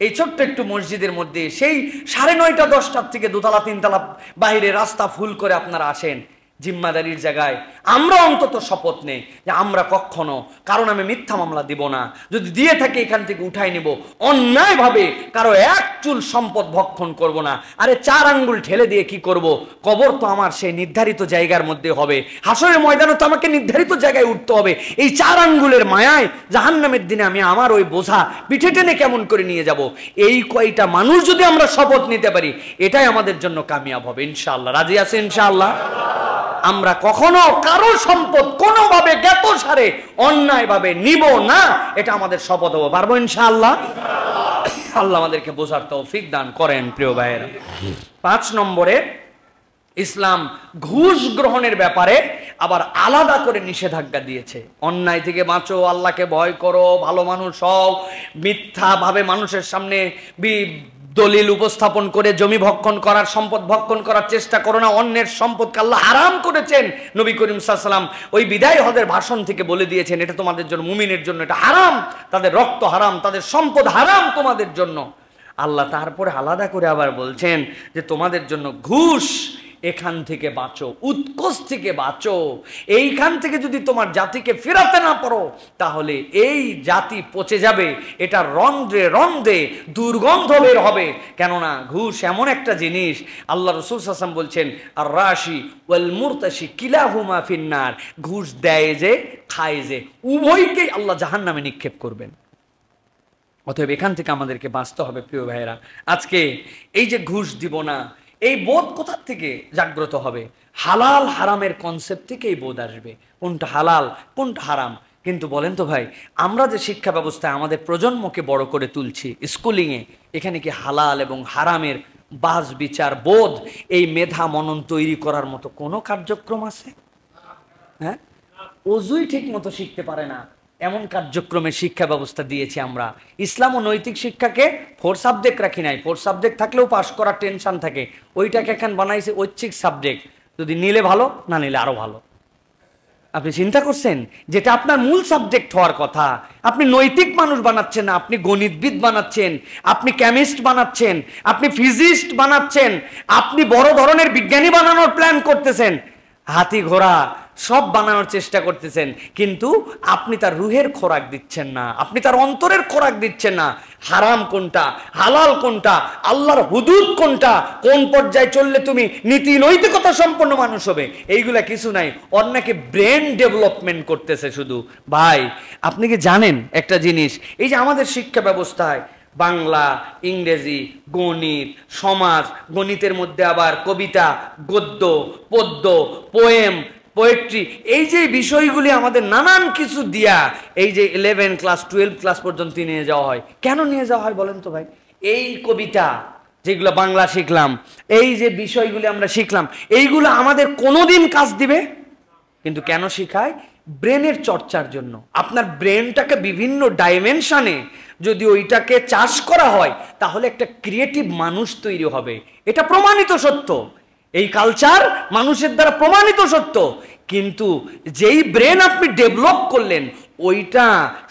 এই ছোট্ট একটু মসজিদের মধ্যে সেই 9:30 10টার থেকে 2তলা 3তলা বাইরে রাস্তা ফুল করে আপনারা আসেন, জিম্মাদারির জায়গায় আমরা অন্তত শপথ নেই যে আমরা কখনো কারণ আমি মিথ্যা মামলা দিব না, যদি দিয়ে থাকে এখান থেকে উঠাই নিব, অন্যায়ভাবে কারো এক চুল সম্পদ ভক্ষণ করব না। আরে 4 আঙ্গুল ঠেলে দিয়ে কি করব? কবর তো আমার সেই নির্ধারিত জায়গার মধ্যে হবে, হাসরের ময়দানে তো আমাকে নির্ধারিত জায়গায় উঠতে হবে। এই 4 আঙ্গুলের মায়ায় জাহান্নামের দিনে আমি আমার ওই বোঝা পিঠে টেনে কেমন করে নিয়ে যাব? এই কয়টা মানুষ যদি আমরা শপথ নিতে পারি, এটাই আমাদের জন্য কামিয়াব হবে ইনশাআল্লাহ। রাজি আছে ইনশাআল্লাহ? আমরা কখনো কারো সম্পদ কোনোভাবে জ্ঞাতসারে অন্যায়ভাবে নিব না, এটা আমাদের শপথ হবো। পারবো ইনশাআল্লাহ? আল্লাহ আমাদেরকে বোঝার তৌফিক দান করেন। প্রিয় ভাইয়েরা, 5 নম্বরে ইসলাম ঘুষ গ্রহণের ব্যাপারে আবার আলাদা করে নিষেধাজ্ঞা দিয়েছে। অন্যায় থেকে বাঁচো, আল্লাহকে ভয় করো, ভালো মানুষ হও, মিথ্যাভাবে মানুষের সামনে দলিল উপস্থাপন করে জমি ভক্ষণ করার, সম্পদ ভক্ষণ করার চেষ্টা করো না। অন্যের সম্পদকে আল্লাহ হারাম করেছেন। নবী করিম সাল্লাল্লাহু আলাইহি ওয়াসাল্লাম ওই বিদায় হজের ভাষণ থেকে বলে দিয়েছেন, এটা তোমাদের জন্য, মুমিনের জন্য এটা হারাম, তাদের রক্ত হারাম, তাদের সম্পদ হারাম তোমাদের জন্য। আল্লাহ তারপরে আলাদা করে আবার বলছেন যে তোমাদের জন্য ঘুষ, এখান থেকে বাঁচো, উৎকোচ থেকে বাঁচো। এইখান থেকে যদি তোমার জাতিকে ফেরাতে না পারো তাহলে এই জাতি পচে যাবে, এটা রন্ধ্রে রন্ধ্রে দুর্গন্ধ বের হবে। কেননা ঘুষ এমন একটা জিনিস, আল্লাহ রাসূল সাল্লাল্লাহু আলাইহি ওয়াসাল্লাম বলছেন, আর রাশি ওয়াল মুরতাশি কিলাহুমা ফিন্নার, ঘুষ দেয় যে খায় যে, উভয়কেই আল্লাহ জাহান্নামে নিক্ষেপ করবেন। অতএব এখান থেকে আমাদেরকে বাঁচতে হবে। প্রিয় ভাইয়েরা, আজকে এই যে ঘুষ দিব না, এই বোধ কোথা থেকে জাগ্রত হবে? হালাল হারামের কনসেপ্ট থেকে এই বোধ আসবে, কোনটা হালাল কোনটা হারাম। কিন্তু বলেন তো ভাই, আমরা যে শিক্ষা ব্যবস্থায় আমাদের প্রজন্মকে বড় করে তুলছি স্কুলিংয়ে, এখানে কি হালাল এবং হারামের বাজ বিচার বোধ, এই মেধা মনন তৈরি করার মতো কোনো কার্যক্রম আছে? হ্যাঁ, অজুই ঠিক মতো শিখতে পারে না এমন কার্যক্রমে শিক্ষা ব্যবস্থা দিয়েছি আমরা। ইসলাম ও নৈতিক শিক্ষাকে 4 সাবজেক্ট রাখি নাই। 4 সাবজেক্ট থাকলেও পাশ করার টেনশন থাকে, ওইটাকে এখন বানাইছে ঐচ্ছিক সাবজেক্ট। যদি নিলে ভালো, না নিলে আরো ভালো। আপনি চিন্তা করছেন, যেটা আপনার মূল সাবজেক্ট হওয়ার কথা, আপনি নৈতিক মানুষ বানাচ্ছেন না, আপনি গণিতবিদ বানাচ্ছেন, আপনি কেমিস্ট বানাচ্ছেন, আপনি ফিজিস্ট বানাচ্ছেন, আপনি বড় ধরনের বিজ্ঞানী বানানোর প্ল্যান করতেছেন, হাতি ঘোড়া সব বানানোর চেষ্টা করতেছেন, কিন্তু আপনি তার রুহের খোরাক দিচ্ছেন না, আপনি তার অন্তরের খোরাক দিচ্ছেন না। হারাম কোনটা, হালাল কোনটা, আল্লাহর হুদুদ কোনটা, কোন পর্যায়ে চললে তুমি নীতি নৈতিকতা সম্পন্ন মানুষ হবে, এইগুলা কিছু নাই। অন্যকে ব্রেন ডেভেলপমেন্ট করতেছে শুধু। ভাই, আপনি কি জানেন একটা জিনিস, এই যে আমাদের শিক্ষা ব্যবস্থায় বাংলা, ইংরেজি, গণিত, সমাজ, গণিতের মধ্যে আবার কবিতা, গদ্য, পদ্য, পোয়েম, পোয়েট্রি, এই যে বিষয়গুলি আমাদের নানান কিছু দিয়া এই যে 11 ক্লাস 12 ক্লাস পর্যন্ত নিয়ে যাওয়া হয়। কেন নিয়ে যাওয়া হয় বলেন তো ভাই? এই কবিতা যেগুলো বাংলা শিখলাম, এই যে বিষয়গুলি আমরা শিখলাম, এইগুলো আমাদের কোনোদিন কাজ দিবে? কিন্তু কেন শিখায়? ব্রেনের চর্চার জন্য। আপনার ব্রেনটাকে বিভিন্ন ডাইমেনশনে যদি ওইটাকে চাষ করা হয় তাহলে একটা ক্রিয়েটিভ মানুষ তৈরি হবে। এটা প্রমাণিত সত্য, এই কালচার মানুষের দ্বারা প্রমাণিত সত্য। কিন্তু যেই ব্রেন আপনি ডেভেলপ করলেন, ওইটা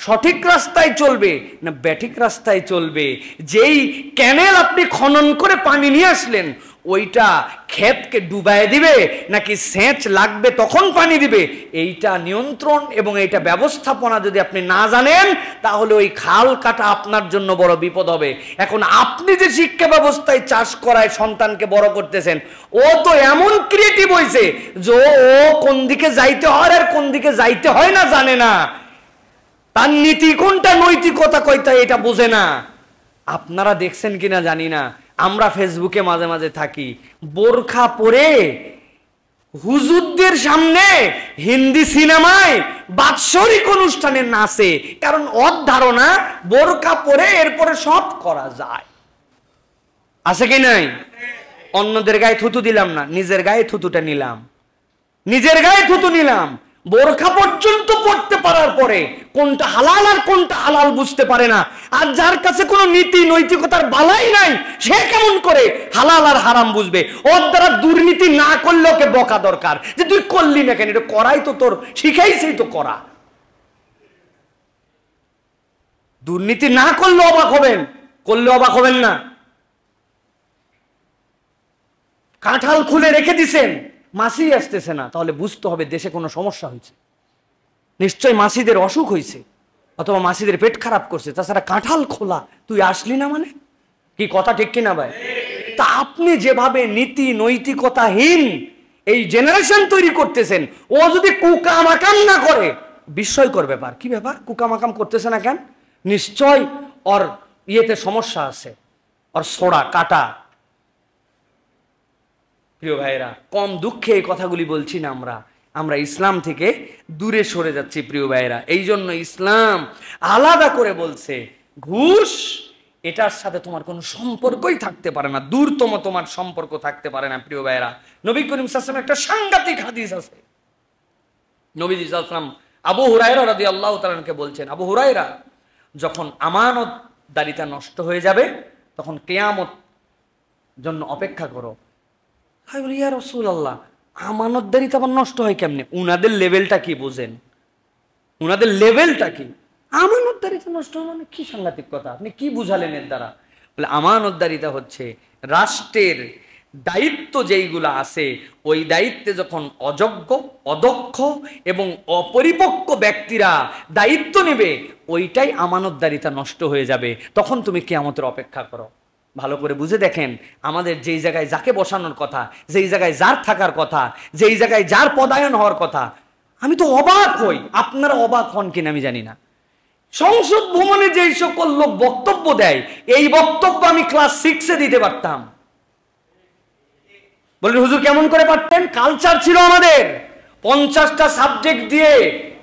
সঠিক রাস্তায় চলবে না ব্যাঠিক রাস্তায় চলবে? যেই ক্যানেল আপনি খনন করে পানি নিয়ে আসলেন, ওইটা ক্ষেতকে ডুবায় দিবে নাকি সেচ লাগবে তখন পানি দিবে? এইটা নিয়ন্ত্রণ এবং এইটা ব্যবস্থাপনা যদি আপনি না জানেন, তাহলে ওই খাল কাটা আপনার জন্য বড় বিপদ হবে। এখন আপনি যে শিক্ষা ব্যবস্থায় চাষ করায় সন্তানকে বড় করতেছেন, ও তো এমন ক্রিয়েটিভ হয়েছে যে ও কোন দিকে যাইতে হয় আর কোন দিকে যাইতে হয় না জানে না, তার নীতি কোনটা, নৈতিকতা কয়টা, এটা বোঝে না। আপনারা দেখছেন কিনা জানি না, আমরা ফেসবুকে মাঝে মাঝে থাকি, বোরখা পরে হুজুরদের সামনে হিন্দি সিনেমায় বাৎসরিক অনুষ্ঠানে নাচে। কারণ ওর ধারণা বোরখা পরে এরপরে সব করা যায়। আছে কি নাই? অন্যদের গায়ে থুতু দিলাম না, নিজের গায়ে থুতুটা নিলাম, নিজের গায়ে থুতু নিলাম। বোরখা পর্যন্ত পড়তে পারার পরে কোনটা হালাল আর কোনটা হালাল বুঝতে পারে না। আর যার কাছে কোনো নীতি নৈতিকতার বালাই নাই, সে কেমন করে হালাল আর হারাম বুঝবে? ওর দ্বারা দুর্নীতি না করলে ওকে বকা দরকার, যে তুই করলি না কেন, এটা করাই তো তোর শিখাইছেই তো করা। দুর্নীতি না করলে অবাক হবেন, করলে অবাক হবেন না। কাঁঠাল খুলে রেখে দিছেন, মাছি আসতেছে না, তাহলে বুঝতে হবে দেশে কোনো সমস্যা হয়েছে, নিশ্চয় মাছিদের অসুখ হয়েছে অথবা মাছিদের পেট খারাপ করছে। তাছাড়া কাঁঠাল খোলা, তুই আসলি না মানে কি? কথা ঠিক কিনা ভাই? তা আপনি যেভাবে নীতি নৈতিকতাহীন এই জেনারেশন তৈরি করতেছেন, ও যদি কুকামাকাম না করে, বিস্ময়কর ব্যাপার। কি ব্যাপার? কুকামাকাম করতেছে না কেন? নিশ্চয় ওর ইয়েতে সমস্যা আছে, ওর সোড়া কাটা। প্রিয় ভাইয়েরা, কম দুঃখে এই কথাগুলি বলছি না, আমরা ইসলাম থেকে দূরে সরে যাচ্ছি প্রিয় ভাইয়েরা। এই জন্য ইসলাম আলাদা করে বলছে ঘুষ এটার সাথে তোমার কোনো সম্পর্কই থাকতে পারে না, দূরতম তোমার সম্পর্ক থাকতে পারে না প্রিয় ভাইয়েরা। নবী করিম সাল্লাল্লাহু আলাইহি ওয়াসাল্লাম একটা সাংঘাতিক হাদিস আছে। নবীজি সাল্লাল্লাহু আলাইহি ওয়াসাল্লাম আবু হুরায়রা রাদিয়াল্লাহু তাআলাকে বলছেন, আবু হুরায়রা, যখন আমানতদারিতা নষ্ট হয়ে যাবে তখন কিয়ামত জন্য অপেক্ষা করো। আমি বলি, ইয়া রাসূলুল্লাহ, আমানতদারিতা আবার নষ্ট হয় কেমনে? উনাদের লেভেলটা কি বুঝেন, উনাদের লেভেলটা কি? আমানতদারিতা নষ্ট হয় মানে কি সাংঘাতিক কথা, আপনি কি বুঝালেন এর দ্বারা? বলে আমানতদারিতা হচ্ছে রাষ্ট্রের দায়িত্ব যেইগুলো আছে, ওই দায়িত্বে যখন অযোগ্য, অদক্ষ এবং অপরিপক্ক ব্যক্তিরা দায়িত্ব নেবে, ওইটাই আমানতদারিতা নষ্ট হয়ে যাবে, তখন তুমি কিয়ামতের অপেক্ষা করো। ভালো করে বুঝে দেখেন, আমাদের যেই জায়গায় যাকে বসানোর কথা, যেই জায়গায় যার থাকার কথা, যেই জায়গায় যার পদায়ন হওয়ার কথা, আমি তো অবাক হই, আপনারা অবাক হন কিনা আমি জানি না। সংসদ ভবনে যেই সকল লোক বক্তব্য দেয়, এই বক্তব্য আমি ক্লাস 6-এ দিতে পারতাম। বললেন হুজুর কেমন করে পারতেন? কালচার ছিল আমাদের, 50টা সাবজেক্ট দিয়ে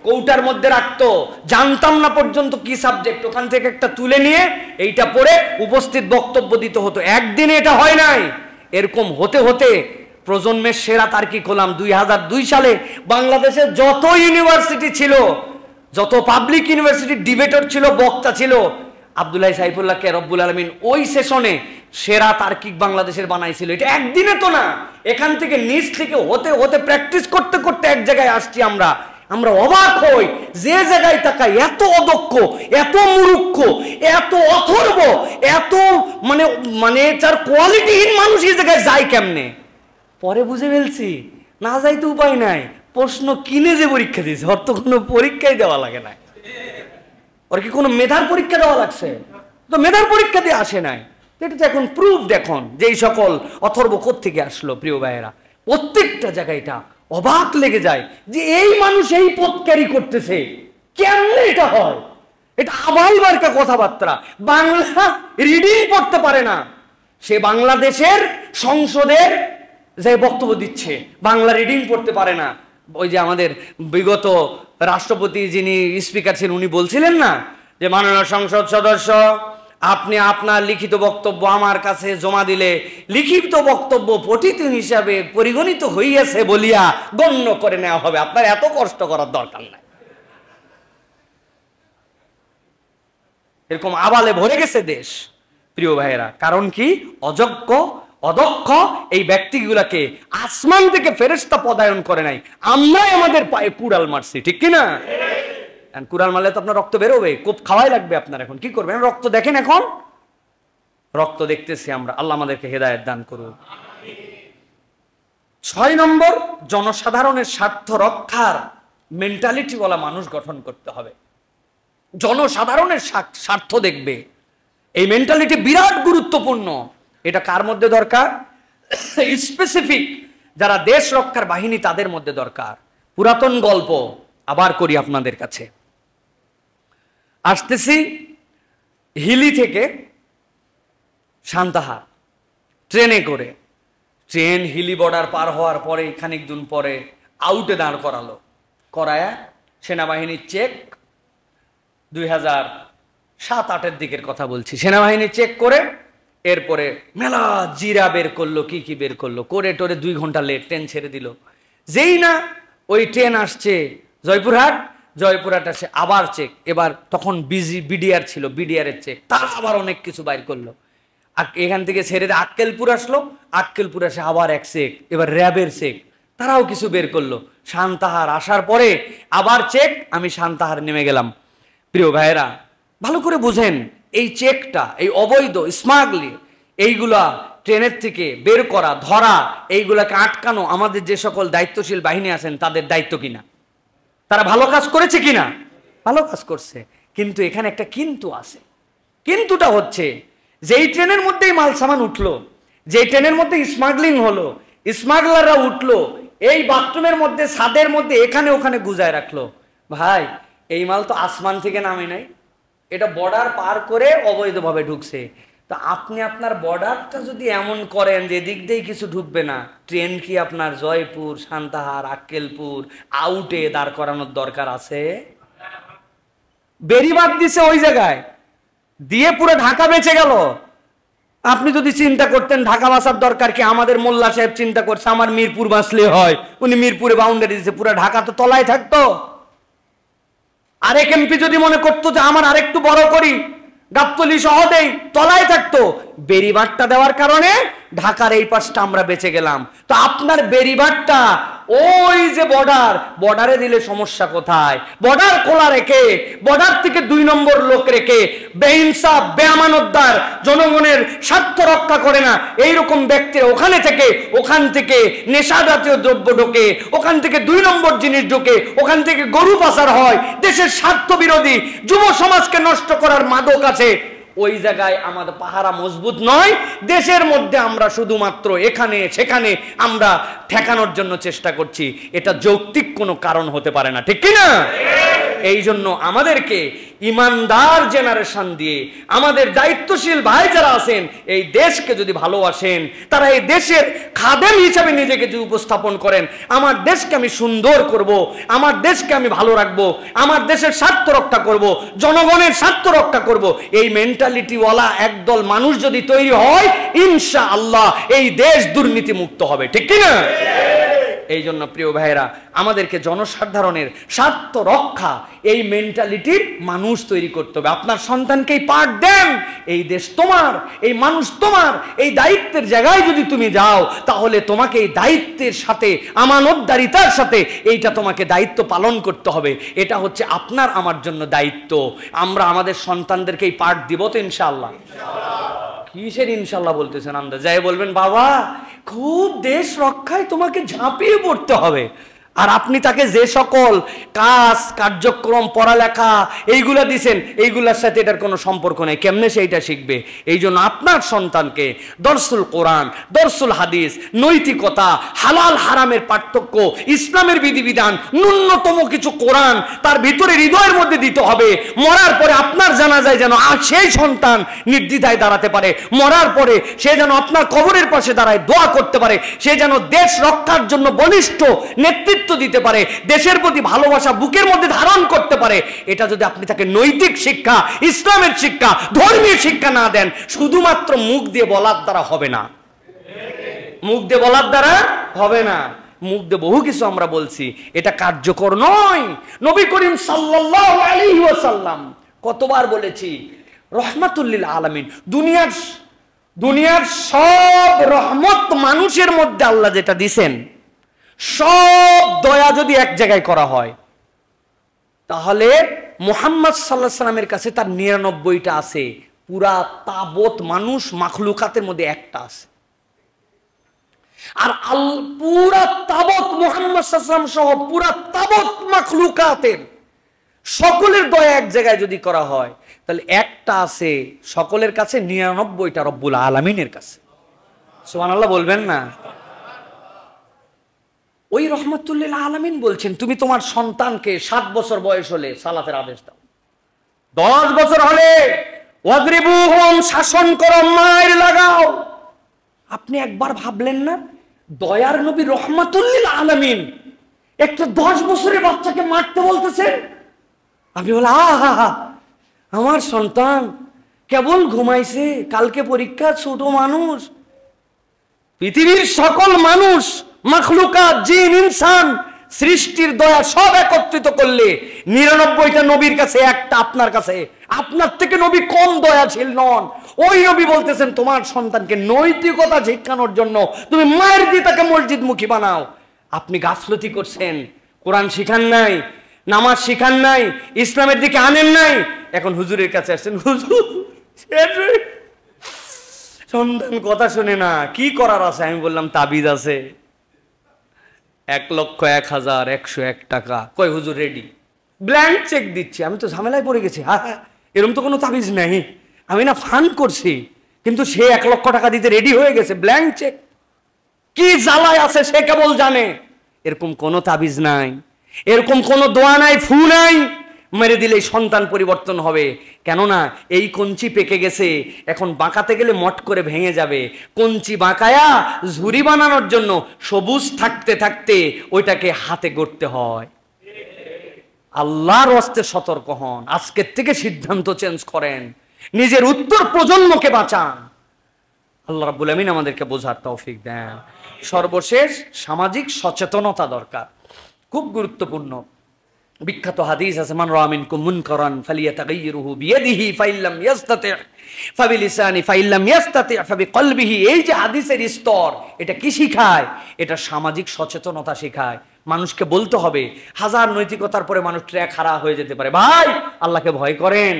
কৌটার মধ্যে রাখতো, জানতাম না পর্যন্ত কি সাবজেক্ট, ওখান থেকে একটা তুলে নিয়ে এইটা পড়ে উপস্থিত বক্তব্য দিতে হতো। একদিনে এটা হয় নাই, এরকম হতে হতে প্রজন্মের সেরা তার্কিক হলাম। 2002 সালে বাংলাদেশের যত ইউনিভার্সিটি ছিল, যত পাবলিক ইউনিভার্সিটি ডিবেটর ছিল, বক্তা ছিল, আব্দুল্লাহ সাইফুল্লাহকে রব্বুল আলামিন ওই সেশনে সেরা তার্কিক বাংলাদেশের বানাইছিল। এটা একদিনে তো না, এখান থেকে নিচ থেকে হতে হতে প্র্যাকটিস করতে করতে এক জায়গায় আসছি আমরা। অবাক হই, যে জায়গায় তাকাই এত অদক্ষ, এত মূর্খ, এত অথর্ব, এত মানে মানে যার কোয়ালিটিহীন মানুষ এই জায়গায় যায় কেমনে। পরে বুঝে ফেলছি, না যাইতে উপায় নাই, প্রশ্ন কিনে যে পরীক্ষা দিয়েছে, ওর তো কোনো পরীক্ষাই দেওয়া লাগে না। ওর কি কোনো মেধার পরীক্ষা দেওয়া লাগছে? তো মেধার পরীক্ষা দিয়ে আসে নাই। এটা তো এখন প্রুফ দেখুন যে এই সকল অথর্ব কোত্থেকে আসলো প্রিয় ভাইয়েরা। প্রত্যেকটা জায়গায় এটা অবাক লেগে যায় যে এই মানুষ এই পথ ক্যারি করতেছে, কেমনে এটা হয়? এটা আবাল মার্কা কথাবার্তা। বাংলা রিডিং পড়তে পারে না, সে বাংলাদেশের সংসদের যে বক্তব্য দিচ্ছে, বাংলা রিডিং পড়তে পারে না। ওই যে আমাদের বিগত রাষ্ট্রপতি যিনি স্পিকার ছিলেন, উনি বলছিলেন না যে মাননীয় সংসদ সদস্য, আপনি আপনার লিখিত বক্তব্য আমার কাছে জমা দিলে লিখিত বক্তব্য পঠিত হিসাবে পরিগণিত হইয়াছে বলিয়া গণ্য করে নেওয়া হবে, আপনার এত কষ্ট করার দরকার নাই। এরকম আবালে ভরে গেছে দেশ প্রিয় ভাইয়েরা। কারণ কি? অযোগ্য, অদক্ষ এই ব্যক্তিগুলাকে আসমান থেকে ফেরেশতা পদায়ন করে নাই, আমরাই আমাদের পায়ে কুড়াল মারছি, ঠিক কিনা? কুড়াল মারলে তো আপনার রক্ত বেরোবে, কোপ খাওয়াই লাগবে আপনার। এখন কি করবেন? রক্ত দেখেন, এখন রক্ত দেখতেছি আমরা। আল্লাহ আমাদেরকে হেদায়েত দান করুন। 6 নম্বর, জনসাধারণের স্বার্থ রক্ষার মেন্টালিটি বলা মানুষ গঠন করতে হবে। জনসাধারণের স্বার্থ দেখবে, এই মেন্টালিটি বিরাট গুরুত্বপূর্ণ। এটা কার মধ্যে দরকার? স্পেসিফিক যারা দেশ রক্ষার বাহিনী, তাদের মধ্যে দরকার। পুরাতন গল্প আবার করি আপনাদের কাছে। আসতেছি হিলি থেকে সান্তাহার ট্রেনে করে। ট্রেন হিলি বর্ডার পার হওয়ার পরে খানিক দিন পরে আউটে দাঁড় করালো, করায়া সেনাবাহিনীর চেক, 2007-08 দিকের কথা বলছি। সেনাবাহিনী চেক করে এরপরে মেলা জিরা বের করলো, কি কি বের করলো, করে টোরে 2 ঘন্টা লেট, ট্রেন ছেড়ে দিল। যেই না ওই ট্রেন আসছে জয়পুরহাট আসে আবার চেক। এবার তখন বিডিআর ছিল, বিডিআরের চেক, তারা আবার অনেক কিছু বাইর করলো। এখান থেকে ছেড়ে দিয়ে আক্কেলপুর আসলো, আক্কেলপুর আসে আবার এক চেক, এবার র্যাবের চেক, তারাও কিছু বের করলো। সান্তাহার আসার পরে আবার চেক, আমি সান্তাহার নেমে গেলাম। প্রিয় ভাইয়েরা, ভালো করে বুঝেন, এই চেকটা, এই অবৈধ স্মাগলিং, এইগুলা ট্রেনের থেকে বের করা, ধরা, এইগুলাকে আটকানো আমাদের যে সকল দায়িত্বশীল বাহিনী আছেন তাদের দায়িত্ব কিনা? তারা ভালো কাজ করেছে কিনা? ভালো কাজ করছে। কিন্তু এখানে একটা কিন্তু আছে। কিন্তুটা হচ্ছে, যেই ট্রেনের মধ্যেই মাল সামান উঠলো, যেই ট্রেনের মধ্যে স্মাগলিং হলো, স্মাগলাররা উঠলো, এই বাথরুমের মধ্যে, ছাদের মধ্যে, এখানে ওখানে গুজায় রাখলো। ভাই, এই মাল তো আসমান থেকে নামে নাই, এটা বর্ডার পার করে অবৈধভাবে ঢুকছে। তা আপনি আপনার বর্ডারটা যদি এমন করেন যে দিক দিয়ে কিছু ঢুকবে না, ট্রেন কি আপনার জয়পুর, সান্তাহার, আক্কেলপুর আউটে দাঁড় করানোর দরকার আছে? বেরিবাদ দিছে ওই জায়গায়, দিয়ে পুরো ঢাকা বেঁচে গেল। আপনি যদি চিন্তা করতেন ঢাকা বাঁচার দরকার কি, আমাদের মোল্লা সাহেব চিন্তা করছে আমার মিরপুর বাঁচলে হয়, উনি মিরপুরে বাউন্ডারি দিচ্ছে, পুরো ঢাকা তো তলায় থাকতো। আরেক এমপি যদি মনে করতো যে আমার আরেকটু বড় করি, গাবতলী সহ দেই, তলায় থাকতো। বেরিবারটা দেওয়ার কারণে ঢাকার এই পাশটা আমরা বেঁচে গেলাম। তো আপনার বেরিবারটা ওই যে বর্ডারে দিলে সমস্যা কোথায়? বর্ডার খোলা রেখে, বর্ডার থেকে 2 নম্বর লোক রেখে, বেইনসাফ বেআমানতদার, জনগণের স্বার্থ রক্ষা করে না এইরকম ব্যক্তিরা ওখান থেকে নেশা জাতীয় দ্রব্য ঢোকে, ওখান থেকে 2 নম্বর জিনিস ঢোকে, ওখান থেকে গরু পাচার হয়, দেশের স্বার্থ বিরোধী, যুব সমাজকে নষ্ট করার মাদক আছে। ওই জায়গায় আমাদের পাহারা মজবুত নয়। দেশের মধ্যে আমরা শুধুমাত্র এখানে সেখানে আমরা ঠেকানোর জন্য চেষ্টা করছি। এটা যৌক্তিক কোনো কারণ হতে পারে না, ঠিক কি না? এই জন্য আমাদেরকে ইমানদার জেনারেশন দিয়ে, আমাদের দায়িত্বশীল ভাই যারা আছেন, এই দেশকে যদি ভালোবাসেন, তারা এই দেশের খাদেম হিসাবে নিজেকে যদি উপস্থাপন করেন, আমার দেশকে আমি সুন্দর করব, আমার দেশকে আমি ভালো রাখবো, আমার দেশের স্বার্থ রক্ষা করব, জনগণের স্বার্থ রক্ষা করব, এই মেন্টালিটিওয়ালা একদল মানুষ যদি তৈরি হয়, ইনশাআল্লাহ এই দেশ দুর্নীতি মুক্ত হবে, ঠিক কি না? এই জন্য প্রিয় ভাইরা, আমাদেরকে জনসাধারণের স্বার্থ রক্ষা এই মেন্টালিটির মানুষ তৈরি করতে হবে। আপনার সন্তানকেই পাঠ দেন, এই দেশ তোমার, এই মানুষ তোমার, এই দায়িত্বের জায়গায় যদি তুমি যাও, তাহলে তোমাকে এই দায়িত্বের সাথে, আমানতদারিতার সাথে এইটা তোমাকে দায়িত্ব পালন করতে হবে। এটা হচ্ছে আপনার আমার জন্য দায়িত্ব। আমরা আমাদের সন্তানদেরকেই পাঠ দিব তো ইনশাআল্লাহ। কিসের ইনশাআল্লাহ বলতেছেন? আমরা যাই বলবেন বাবা খুব দেশ রক্ষায় তোমাকে ঝাঁপিয়ে পড়তে হবে, আর আপনি তাকে যে সকল কাজ, কার্যক্রম, পড়ালেখা এইগুলা দিছেন, এইগুলার সাথে এটার কোনো সম্পর্ক নেই। কেমনে সেইটা শিখবে? এই জন্য আপনার সন্তানকে দরসুল কোরআন, দরসুল হাদিস, নৈতিকতা, হালাল হারামের পার্থক্য, ইসলামের বিধিবিধান, ন্যূনতম কিছু কোরআন তার ভিতরে হৃদয়ের মধ্যে দিতে হবে। মরার পরে আপনার জানাজায় যেন আর সেই সন্তান নির্দ্বিধায় দাঁড়াতে পারে, মরার পরে সে যেন আপনার কবরের পাশে দাঁড়ায় দোয়া করতে পারে, সে যেন দেশ রক্ষার জন্য বলিষ্ঠ নেতৃত্ব দিতে পারে, দেশের প্রতি ভালোবাসা বুকের মধ্যে ধারণ করতে পারে। এটা যদি আপনি তাকে নৈতিক শিক্ষা, ইসলামের শিক্ষা, ধর্মীয় শিক্ষা না দেন, শুধুমাত্র মুখ দিয়ে বলার দ্বারা হবে না। মুখ দিয়ে বলার দ্বারা হবে না। মুখ দিয়ে বহু কিছু আমরা বলছি, এটা কার্যকর নয়। নবী করিম সাল্লাল্লাহু আলাইহি ওয়াসাল্লাম কতবার বলেছি, রহমাতুল লিল আলামিন, দুনিয়ার সব রহমত মানুষের মধ্যে আল্লাহ যেটা দিবেন, সব দয়া যদি এক জায়গায় করা হয়, তাহলে মুহাম্মদ সাল্লাল্লাহু আলাইহি সাল্লামের কাছে তার 99টা আছে। পুরা তাবৎ মানুষ মাখলুকাতের মধ্যে একটা আছে। আর পুরা তাবৎ মুহাম্মদ সাল্লাল্লাহু আলাইহি সাল্লাম সহ পুরা তাবৎ মাখলুকাতের সকলের দয়া এক জায়গায় যদি করা হয়, তাহলে একটা আছে সকলের কাছে, 99টা রব্বুল আলামিনের কাছে। সুবহানাল্লাহ বলবেন না? ওই রহমাতুল লিল আলামিন বলছেন, তুমি তোমার সন্তানকে 7 বছর বয়স হলে সালাতের আদেশ দাও, 10 বছর হলে ওয়াদরিবুহুম, শাসন করো, মায়ের লাগাও। আপনি একবার ভাবলেন না, দয়ার নবী রহমাতুল লিল আলামিন একটা 10 বছরের বাচ্চাকে মারতে বলতেছেন? আপনি বলে আহা, আমার সন্তান কেবল ঘুমাইছে, কালকে পরীক্ষা, ছোট মানুষ। পৃথিবীর সকল মানুষ, মাখলুকাত, জিন, ইনসান, সৃষ্টির দয়া সব একত্রিত করলে 99টা নবীর কাছে একটা আপনার কাছে। আপনার থেকে নবী কম দয়াশীল নন। ওই নবী বলতেছেন তোমার সন্তানকে নৈতিকতা শিখানোর জন্য তুমি মায়ের দিয়ে তাকে মসজিদমুখী বানাও। আপনি গাফলতি করছেন, কোরআন শিখান নাই, নামাজ শিখান নাই, ইসলামের দিকে আনেন নাই। এখন হুজুরের কাছে আসছেন, হুজুর সন্তান কথা শুনে না, কি করার আছে? আমি বললাম তাবিজ আছে, 1,01,101 টাকা। কই হুজুর রেডি, ব্ল্যাঙ্ক চেক দিচ্ছি। আমি তো ঝামেলায় পড়ে গেছি। হ্যাঁ, এরকম তো কোনো তাবিজ নেই, আমি না ফান্ড করছি, কিন্তু সে 1 লক্ষ টাকা দিতে রেডি হয়ে গেছে, ব্ল্যাঙ্ক চেক। কি জ্বালায় আছে সে কেবল জানে। এরকম কোনো তাবিজ নাই, এরকম কোনো দোয়া নাই, ফু নাই। মেরে দিলেই সন্তান পরিবর্তন হবে, কেননা এই কঞ্চি পেকে গেছে, এখন বাঁকাতে গেলে মট করে ভেঙে যাবে। কঞ্চি বাঁকায়া ঝুরি বানানোর জন্য সবুজ থাকতে থাকতে ওইটাকে হাতে গড়তে হয়। আল্লাহর হস্তে সতর্ক হন, আজকের থেকে সিদ্ধান্ত চেঞ্জ করেন, নিজের উত্তর প্রজন্মকে বাঁচান। আল্লাহ রাব্বুল আমিন আমাদেরকে বোঝার তৌফিক দেন। সর্বশেষ সামাজিক সচেতনতা দরকার, খুব গুরুত্বপূর্ণ। বিখ্যাত হাদিস আছে, মান রাআ মিনকুম মুনকারান ফালিয়াতাগাইয়িরহু বিয়াদিহি ফাইল্লাম ইয়াস্তাতি ফাবিলিসানি ফাইল্লাম ইয়াস্তাতি ফাবিকলবিহি। এই যে হাদিসের স্তর, এটা কি শিখায়? এটা সামাজিক সচেতনতা শিখায়। মানুষকে বলতে হবে, হাজার নৈতিকতার পরে মানুষ ট্র্যাক হারা হয়ে যেতে পারে। ভাই আল্লাহকে ভয় করেন,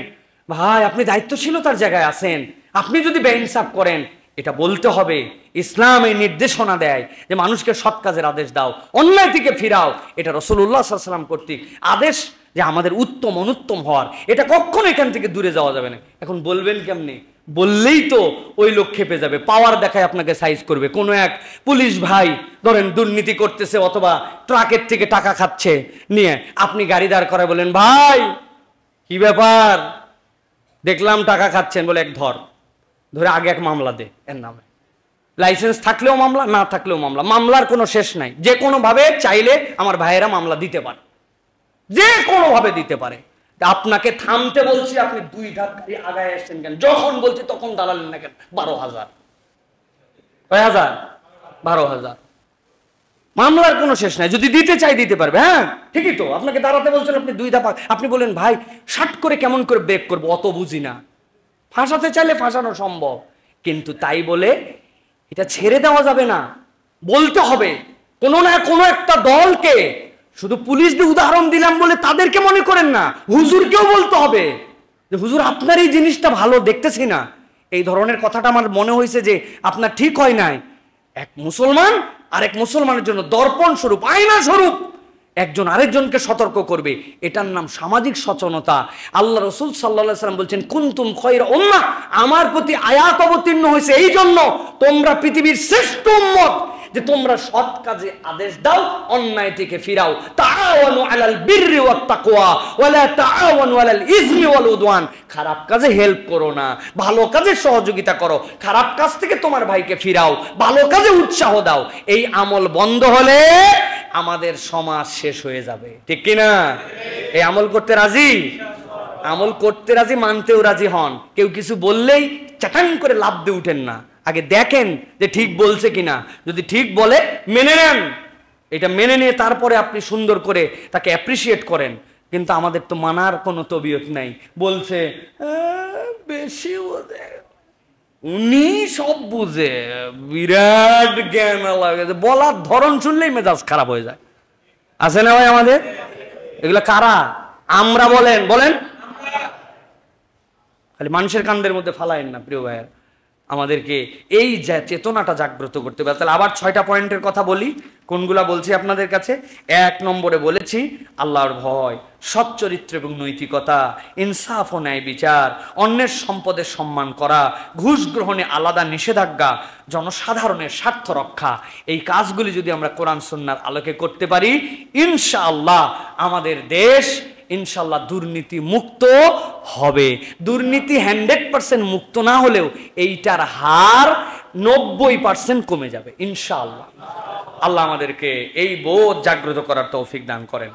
ভাই আপনি দায়িত্বশীলতার জায়গায় আছেন, আপনি যদি বেইনসাফ করেন, এটা বলতে হবে। ইসলাম এই নির্দেশনা দেয় যে মানুষকে সৎ কাজের আদেশ দাও, অন্যায় থেকে ফিরাও। এটা রাসূলুল্লাহ সাল্লাল্লাহু আলাইহি ওয়াসাল্লাম কর্তৃক আদেশ যে আমাদের উত্তম অনুত্তম হওয়ার, এটা কখনো এখান থেকে দূরে যাওয়া যাবে না। এখন বলবেন কেমনে? বললেই তো ওই লোক খেপে যাবে, পাওয়ার দেখায় আপনাকে সাইজ করবে। কোনো এক পুলিশ ভাই ধরেন দুর্নীতি করতেছে অথবা ট্রাকের থেকে টাকা খাচ্ছে, নিয়ে আপনি গাড়ি দাঁড় করে বলেন, ভাই কি ব্যাপার, দেখলাম টাকা খাচ্ছেন, বলে এক ধরে আগে এক মামলা দে এর নামে। লাইসেন্স থাকলেও মামলা, না থাকলেও মামলা, মামলার কোনো শেষ নাই। যে কোনো ভাবে চাইলে আমার ভাইয়েরা মামলা দিতে পারে, যে কোনো ভাবে দিতে পারে। আপনাকে থামতে বলছি, আপনি 2 ধাপ গাড়ি আগায় আসছেন কেন? যখন বলছি তখন দাঁড়ালেন না কেন? 12,000 কয় হাজার? 12,000। মামলার কোনো শেষ নাই, যদি দিতে চাই দিতে পারবে। হ্যাঁ ঠিকই তো, আপনাকে দাঁড়াতে বলছেন, আপনি 2 ধাপ, আপনি বলেন ভাই শার্ট করে কেমন করে ব্রেক করবো, অত বুঝি না। ফাঁসাতে চাইলে ফাঁসানো সম্ভব, কিন্তু তাই বলে এটা ছেড়ে দেওয়া যাবে না, বলতে হবে। কোনো না কোনো একটা দলকে, শুধু পুলিশ দিয়ে উদাহরণ দিলাম বলে তাদেরকে মনে করেন না, হুজুরকেও বলতে হবে যে হুজুর আপনার এই জিনিসটা ভালো দেখতেছি না, এই ধরনের কথাটা আমার মনে হয়েছে যে আপনার ঠিক হয় নাই। এক মুসলমান আরেক মুসলমানের জন্য দর্পণ স্বরূপ, আয়না স্বরূপ একজন আরেকজনকে সতর্ক করবে, এটার নাম সামাজিক সচেতনতা। আল্লাহ রাসূল সাল্লাল্লাহু আলাইহি ওয়াসাল্লাম বলছেন, কুনতুম খায়রা উম্মাহ, আমার প্রতি আয়াত অবতীর্ণ হয়েছে এই জন্য তোমরা পৃথিবীর শ্রেষ্ঠ উম্মত, যে তোমরা সৎ কাজে আদেশ দাও, অন্যায় থেকে ফিরাও। তাআওয়ানু আলাল বিররি ওয়াত তাকওয়া ওয়া লা তাআওয়ানু আলাল ইসমি ওয়াল উদওয়ান। খারাপ কাজে হেল্প করো না, ভালো কাজে সহযোগিতা করো। খারাপ কাজ থেকে তোমার ভাইকে ফিরাও, ভালো কাজে উৎসাহ দাও। এই আমল বন্ধ হলে আমাদের সমাজ শেষ হয়ে যাবে, ঠিক কি না? এই আমল করতে রাজি? আমল করতে রাজি, মানতেও রাজি হন। কেউ কিছু বললেই চাটাং করে লাফ দিয়ে উঠেন না, আগে দেখেন যে ঠিক বলছে কিনা। যদি ঠিক বলে মেনে নেন, এটা মেনে নিয়ে তারপরে আপনি সুন্দর করে তাকে অ্যাপ্রিসিয়েট করেন। কিন্তু আমাদের তো মানার কোনো তবিয়ত নাই, বলছে বেশি বোঝে, উনি সব বুঝে, বিরাট জ্ঞান লাগে, বলার ধরন শুনলেই মেজাজ খারাপ হয়ে যায়। আছে না ভাই আমাদের? এগুলো কারা? আমরা। বলেন বলেন, খালি মানুষের কান্দের মধ্যে ফালায়েন না প্রিয় ভাইয়ের। আমাদেরকে এই চেতনাটা জাগ্রত করতে হবে। তাহলে আবার 6টা পয়েন্টের কথা বলি, কোনগুলা বলছি আপনাদের কাছে। 1 নম্বরে বলেছি আল্লাহর ভয়, সৎ চরিত্র এবং নৈতিকতা, ইনসাফ ও ন্যায় বিচার, অন্যের সম্পদের সম্মান করা, ঘুষ গ্রহণে আলাদা নিষেধাজ্ঞা, জনসাধারণের স্বার্থ রক্ষা। এই কাজগুলি যদি আমরা কোরআন সুন্নাহর আলোকে করতে পারি, ইনশাআল্লাহ আমাদের দেশ ইনশাল্লাহ দুর্নীতি মুক্ত হবে। দুর্নীতি 100% মুক্ত না হলেও এইটার হার 90% কমে যাবে ইনশাআল্লাহ। আল্লাহ আমাদেরকে এই বোধ জাগ্রত করার তৌফিক দান করেন।